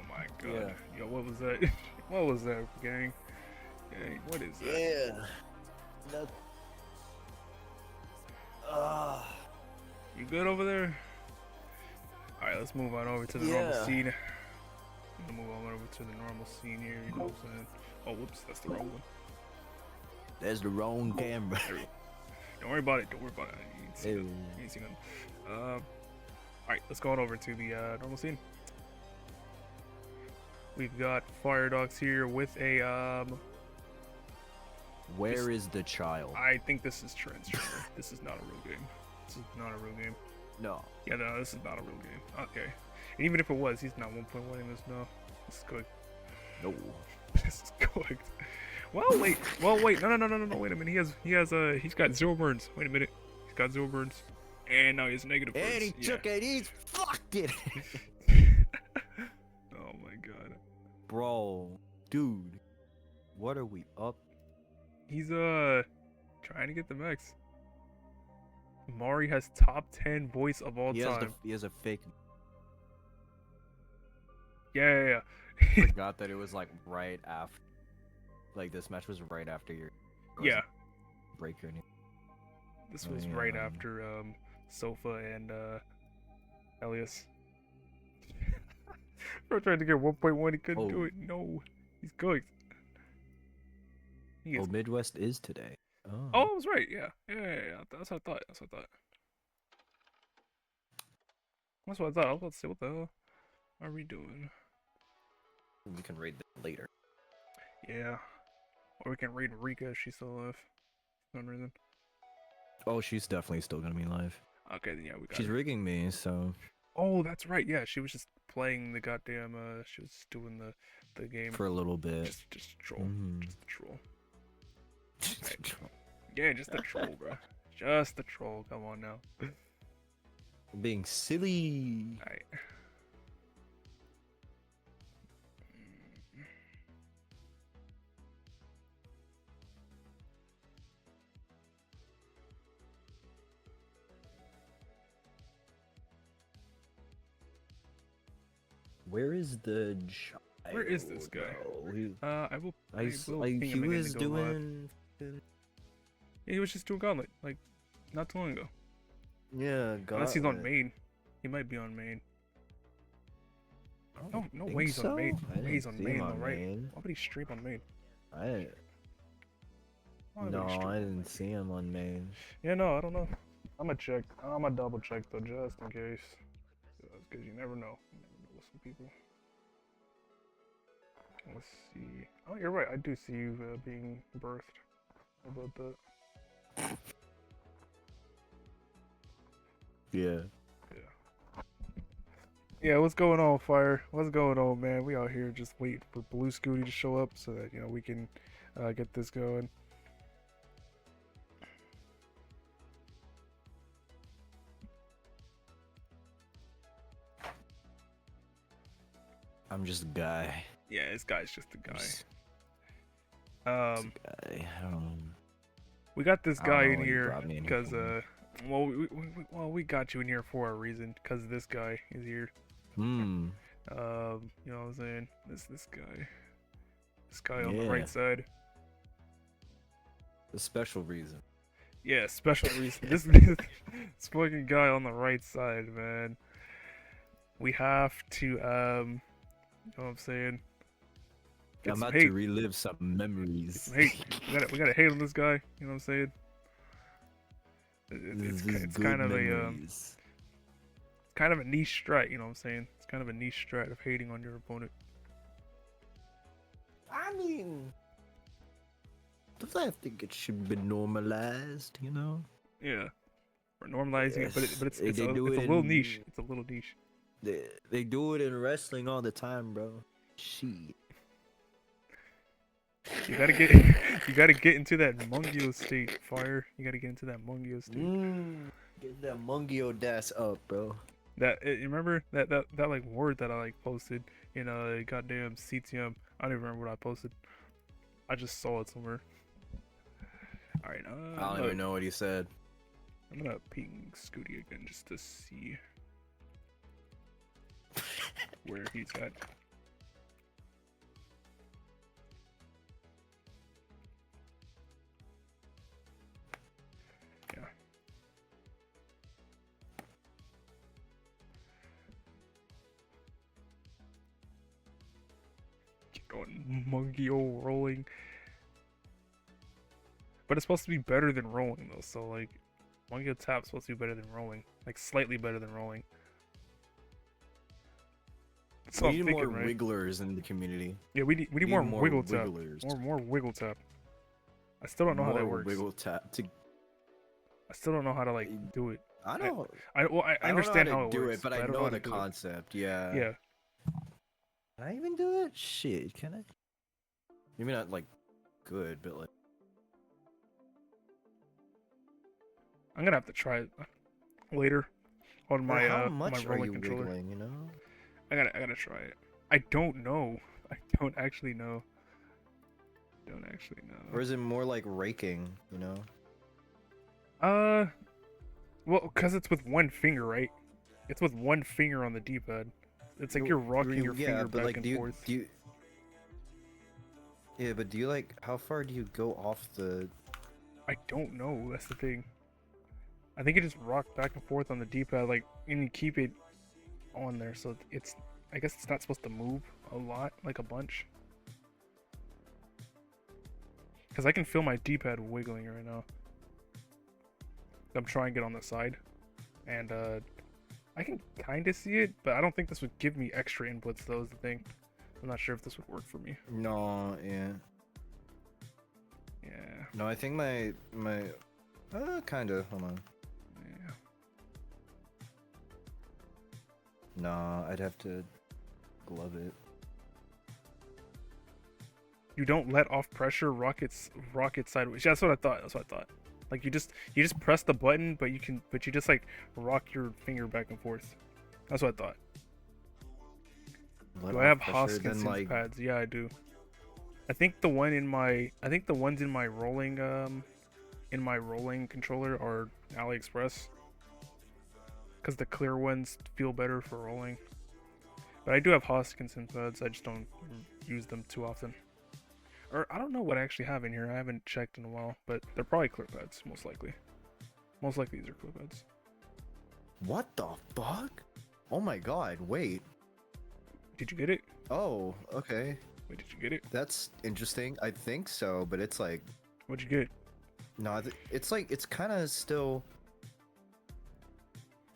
my god. Yeah. Yo, what was that? What was that, gang? Gang, what is that? Yeah. That. You good over there? Alright, let's move on over to the normal scene. I'm gonna move on over to the normal scene here, you know what I'm saying? Oh, whoops, that's the wrong one. That's the wrong camera. Don't worry about it, don't worry about it. You ain't seen nothing. You ain't seen nothing. Alright, let's go on over to the normal scene. We've got Fire Dogs here with a Where is the child? I think this is transgender. This is not a real game. This is not a real game. No. Yeah, no, this is not a real game. Okay. And even if it was, he's not 1.1 in this. No, this is good. No. This is good. Well, wait. No. Wait a minute. He's got 0 burns. Wait a minute. He's got 0 burns, and now he has negative burns. And he took it. He's fucked it. Oh my god. Bro, dude, what are we up? He's trying to get the max. Mari has top 10 voice of all time. He has a fake. Yeah. Forgot that it was like right after. Like this match was right after your. Yeah. Break your knee. This was right after Sofa and Elias. Bro tried to get 1.1, he couldn't do it. No, he's good. Midwest is today. Oh, I was right. Yeah. That's what I thought. That's what I thought. I was about to say, what the hell are we doing? We can raid that later. Yeah. Or we can raid Rika if she's still alive. For some reason. Oh, she's definitely still gonna be live. Okay, then yeah, we got She's her. rigging me, so. Oh, that's right. Yeah, she was just playing the goddamn. She was doing the game For a little bit. Just troll. Just a troll. Right. Yeah, just a troll, bro. Just a troll. Come on now. Being silly. Alright. Where is the child? Where is this guy? I will ping he him was to go live. doing. Yeah, he was just doing Gauntlet, like, not too long ago. Yeah, Gauntlet. Unless he's on main. He might be on main. No way he's on main. No way he's on main, though, right? Why would he stream on main? I didn't see him on main. Yeah, no, I don't know. I'm gonna check. I'm gonna double check, though, just in case. Because you never know. You never know with some people. Let's see. Oh, you're right. I do see you being birthed. How about that? Yeah. Yeah, what's going on, Fire? What's going on, man? We out here just waiting for Blue Scooty to show up so that, we can get this going. I'm just a guy. Yeah, this guy's just a guy. We got this guy in here because we got you in here for a reason, because this guy is here. You know what I'm saying? This guy on the right side. A special reason. Yeah, special reason. This fucking guy on the right side, man. We have to you know what I'm saying? I'm about to relive some memories. We gotta hate on this guy. You know what I'm saying? It's kind of memories. a kind of a niche strat. You know what I'm saying? It's kind of a niche strat of hating on your opponent. I mean, I think it should be normalized. You know? Yeah, we're normalizing it, but it's a little niche. It's a little niche. They do it in wrestling all the time, bro. Shit. You gotta get into that Mungio state, Fire. You gotta get into that Mungio state. Get that Mungio das up, bro. You remember that like word that I like posted in goddamn CTM? I don't even remember what I posted. I just saw it somewhere. All right. I don't even know what he said. I'm gonna ping Scooty again just to see. where he's at. Yeah. Keep going, monkey-o rolling. But it's supposed to be better than rolling though, so like monkey-o tap's supposed to be better than rolling. Like slightly better than rolling. So We I'm need more thinking, right? wigglers in the community. Yeah, we need We more need more wiggle tap. wigglers. More wiggle tap. I still don't know how that More works. wiggle tap to. I still don't know how to like do it. I don't. I I don't understand know how how to it do works, it, but I don't know how the to do it. concept. Yeah. Yeah. Can I even do it? Shit, can I? Maybe not like good, but like. I'm gonna have to try it later on my how my much are rolling you controller. wiggling? You know. I gotta try it. I don't know. I don't actually know. Don't actually know. Or is it more like raking? You know. Well, cause it's with one finger, right? It's with one finger on the D-pad. It's like you're rocking your finger but back like, and forth. Yeah, but do you like? How far do you go off the? I don't know. That's the thing. I think you just rock back and forth on the D-pad, like, and you keep it on there, so it's. I guess it's not supposed to move a lot, like a bunch. Cause I can feel my D-pad wiggling right now. I'm trying it on the side, and I can kind of see it, but I don't think this would give me extra inputs. Though is the thing. I'm not sure if this would work for me. No, yeah. Yeah. No, I think my kinda. Hold on. Yeah. No, I'd have to glove it. You don't let off pressure, rocket sideways. Yeah, that's what I thought. That's what I thought. Like you just press the button, but you just like rock your finger back and forth. That's what I thought. Do I have Hoskinson's pads? Yeah, I do. I think the ones in my rolling controller are AliExpress. Cause the clear ones feel better for rolling. But I do have Hoskinson pads. I just don't use them too often. Or I don't know what I actually have in here. I haven't checked in a while, but they're probably clear pads, most likely. Most likely these are clear pads. What the fuck? Oh my god! Wait. Did you get it? Oh, okay. Wait, did you get it? That's interesting. I think so, but it's like. What'd you get? No, it's like it's kind of still.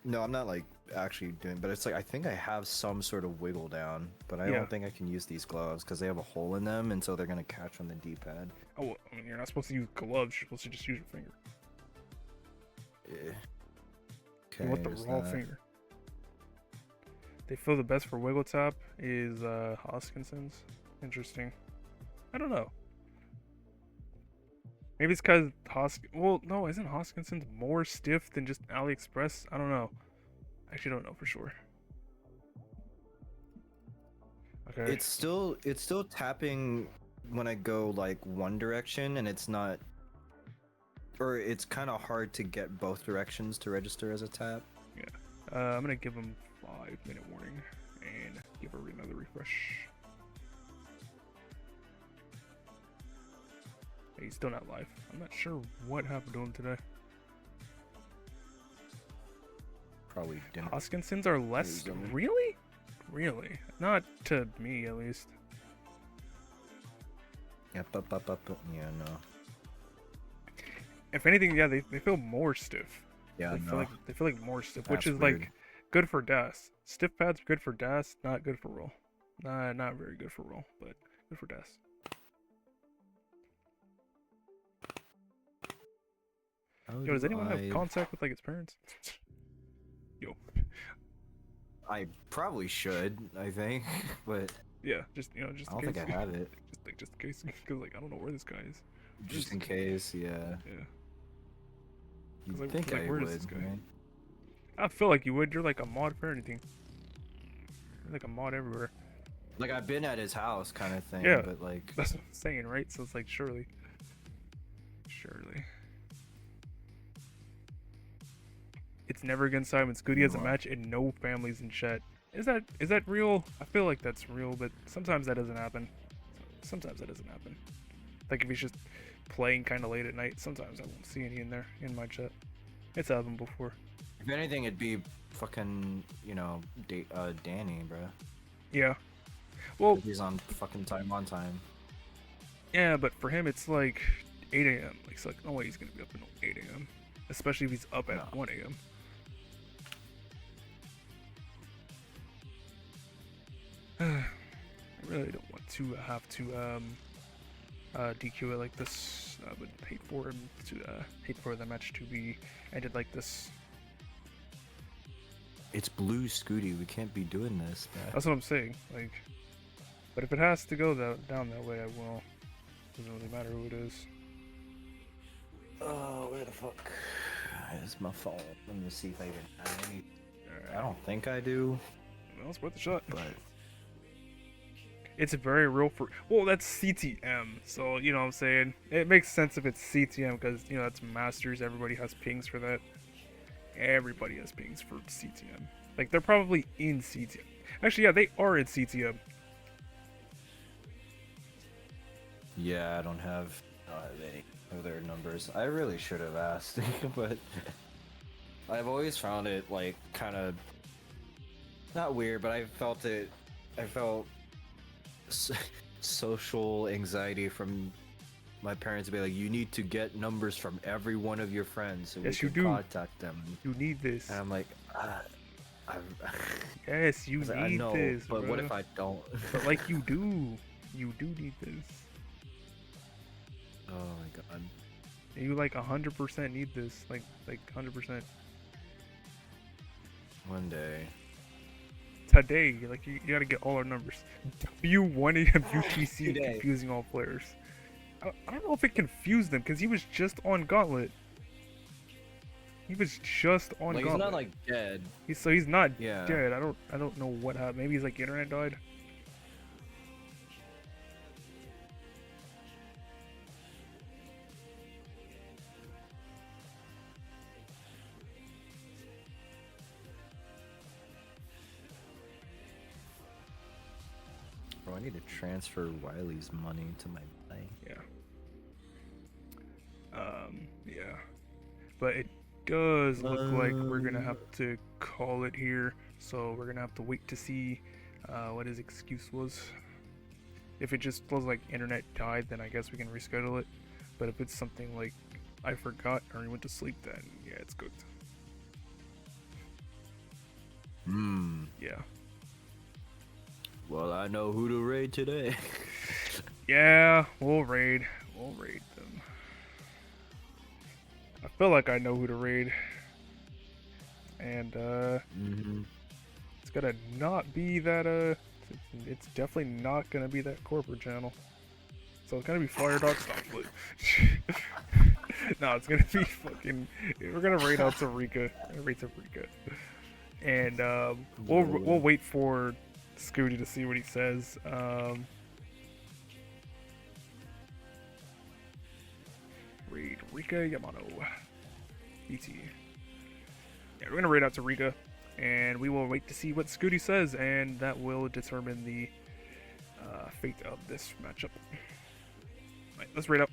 No, I'm not like actually doing, but it's like I think I have some sort of wiggle down, but I don't think I can use these gloves because they have a hole in them, and so they're gonna catch on the D-pad. Oh, well, I mean, you're not supposed to use gloves. You're supposed to just use your finger. Yeah. Okay. You want the raw finger. They feel the best for wiggle tap is Hoskinson's. Interesting. I don't know. Maybe it's because well, no, isn't Hoskinson's more stiff than just AliExpress? I don't know. I actually don't know for sure. Okay. It's still tapping when I go like one direction, and it's not, or it's kind of hard to get both directions to register as a tap. Yeah. I'm gonna give him 5-minute warning and give her another refresh. He's still not live. I'm not sure what happened to him today. Probably didn't. Hoskinsons are less. Really? Really? Not to me, at least. Yeah, yeah, no. If anything, yeah, they feel more stiff. Yeah, they feel like more stiff, That's which is weird. like good for DAS. Stiff pads are good for DAS, not good for roll. Not very good for roll, but good for DAS. Yo, does anyone have contact with like its parents? Yo. I probably should, I think, but Yeah, just just I in don't case. think I have it. just in case, because like I don't know where this guy is. Just in case, yeah. Yeah. You like, think I where is would, this guy? right? I feel like you would. You're like a mod for anything. You're like a mod everywhere. Like I've been at his house, kind of thing. Yeah. But like That's what I'm saying, right? So it's like surely. It's never against Simon. Scooty has a match and no families in chat. Is that real? I feel like that's real, but sometimes that doesn't happen. Sometimes that doesn't happen. Like if he's just playing kind of late at night, sometimes I won't see any in there in my chat. It's happened before. If anything, it'd be fucking, Danny, bro. Yeah. Well, He's on fucking time on time. yeah, but for him it's like 8 a.m. Like, it's like no way he's gonna be up until 8 a.m. Especially if he's up at 1 a.m. I really don't want to have to DQ it like this. I would hate for him to hate for the match to be ended like this. It's Blue Scooty. We can't be doing this, man. That's what I'm saying. Like, but if it has to go down that way, I will. Doesn't really matter who it is. Oh, where the fuck is my phone? Let me see if I even have any. I don't think I do. Well, it's worth a shot. But it's very real for. Well, that's CTM, so you know what I'm saying. It makes sense if it's CTM because that's Masters. Everybody has pings for that. Everybody has pings for CTM. Like they're probably in CTM. Actually, yeah, they are in CTM. yeah, I don't have any of their numbers. I really should have asked, but I've always found it like kind of not weird, but I felt social anxiety from my parents to be like, you need to get numbers from every one of your friends so Yes, we you can do. contact them. You need this. And I'm like, Yes, you I need know, this. but what bruh. if I don't? But like you do. You do need this. Oh my god. You like 100% need this. Like 100%. One day. Today, like you gotta get all our numbers. W1 AM UTC Today. confusing all players. I don't know if it confused them because he was just on Gauntlet. He was just on Like, Gauntlet. he's not like dead. He's not Yeah. dead. I don't know what happened. Maybe his like internet died. Bro, I need to transfer Wiley's money to my bank. Yeah. Yeah. But it does look like we're gonna have to call it here. So we're gonna have to wait to see what his excuse was. If it just was like internet died, then I guess we can reschedule it. But if it's something like I forgot or he went to sleep, then yeah, it's cooked. Yeah. Well, I know who to raid today. Yeah, we'll raid. We'll raid them. I feel like I know who to raid. And it's gonna not be that it's definitely not gonna be that corporate channel. So it's gonna be Fire Dog Stop Flip. No, it's gonna be fucking. We're gonna raid out to Rika. We're gonna raid to Rika. And we'll wait for Scooty to see what he says. Raid Rika Yamato. ET. Yeah, we're gonna raid out to Rika, and we will wait to see what Scooty says, and that will determine the fate of this matchup. Right, let's raid up.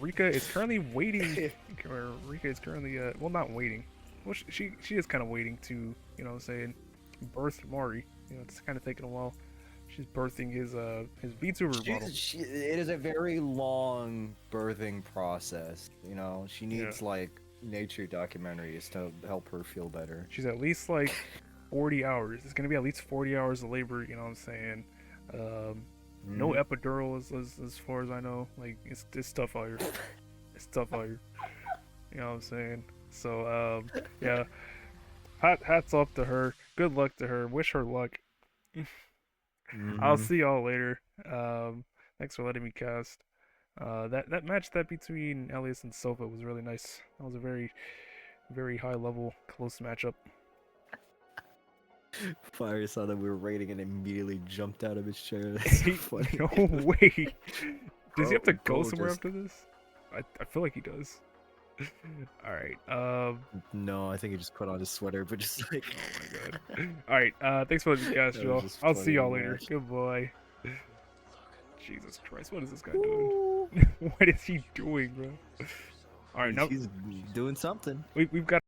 Rika is currently waiting. Or Rika is currently well, not waiting. Well, she is kind of waiting to, saying, birth Mari. It's kind of taking a while. She's birthing his VTuber model. It is a very long birthing process. She needs like nature documentaries to help her feel better. She's at least like 40 hours. It's gonna be at least 40 hours of labor. You know what I'm saying? No epidural as far as I know. Like it's tough out here. It's tough out here. You know what I'm saying? So yeah. Hats off to her. Good luck to her. Wish her luck. I'll see y'all later. Thanks for letting me cast. That match between Elias and Sofa was really nice. That was a very, very high level, close matchup. Fire saw that we were raiding and immediately jumped out of his chair. That's so funny. No way. Does he have to go Bro somewhere just- after this? I feel like he does. All right. No, I think he just put on his sweater, but just like. Oh my god. All right. Thanks for the cast, That was y'all. just I'll funny see to y'all later. watch. Goodbye. Jesus Christ, what is this guy doing? Woo! What is he doing, bro? All right, now He's doing something. we've got.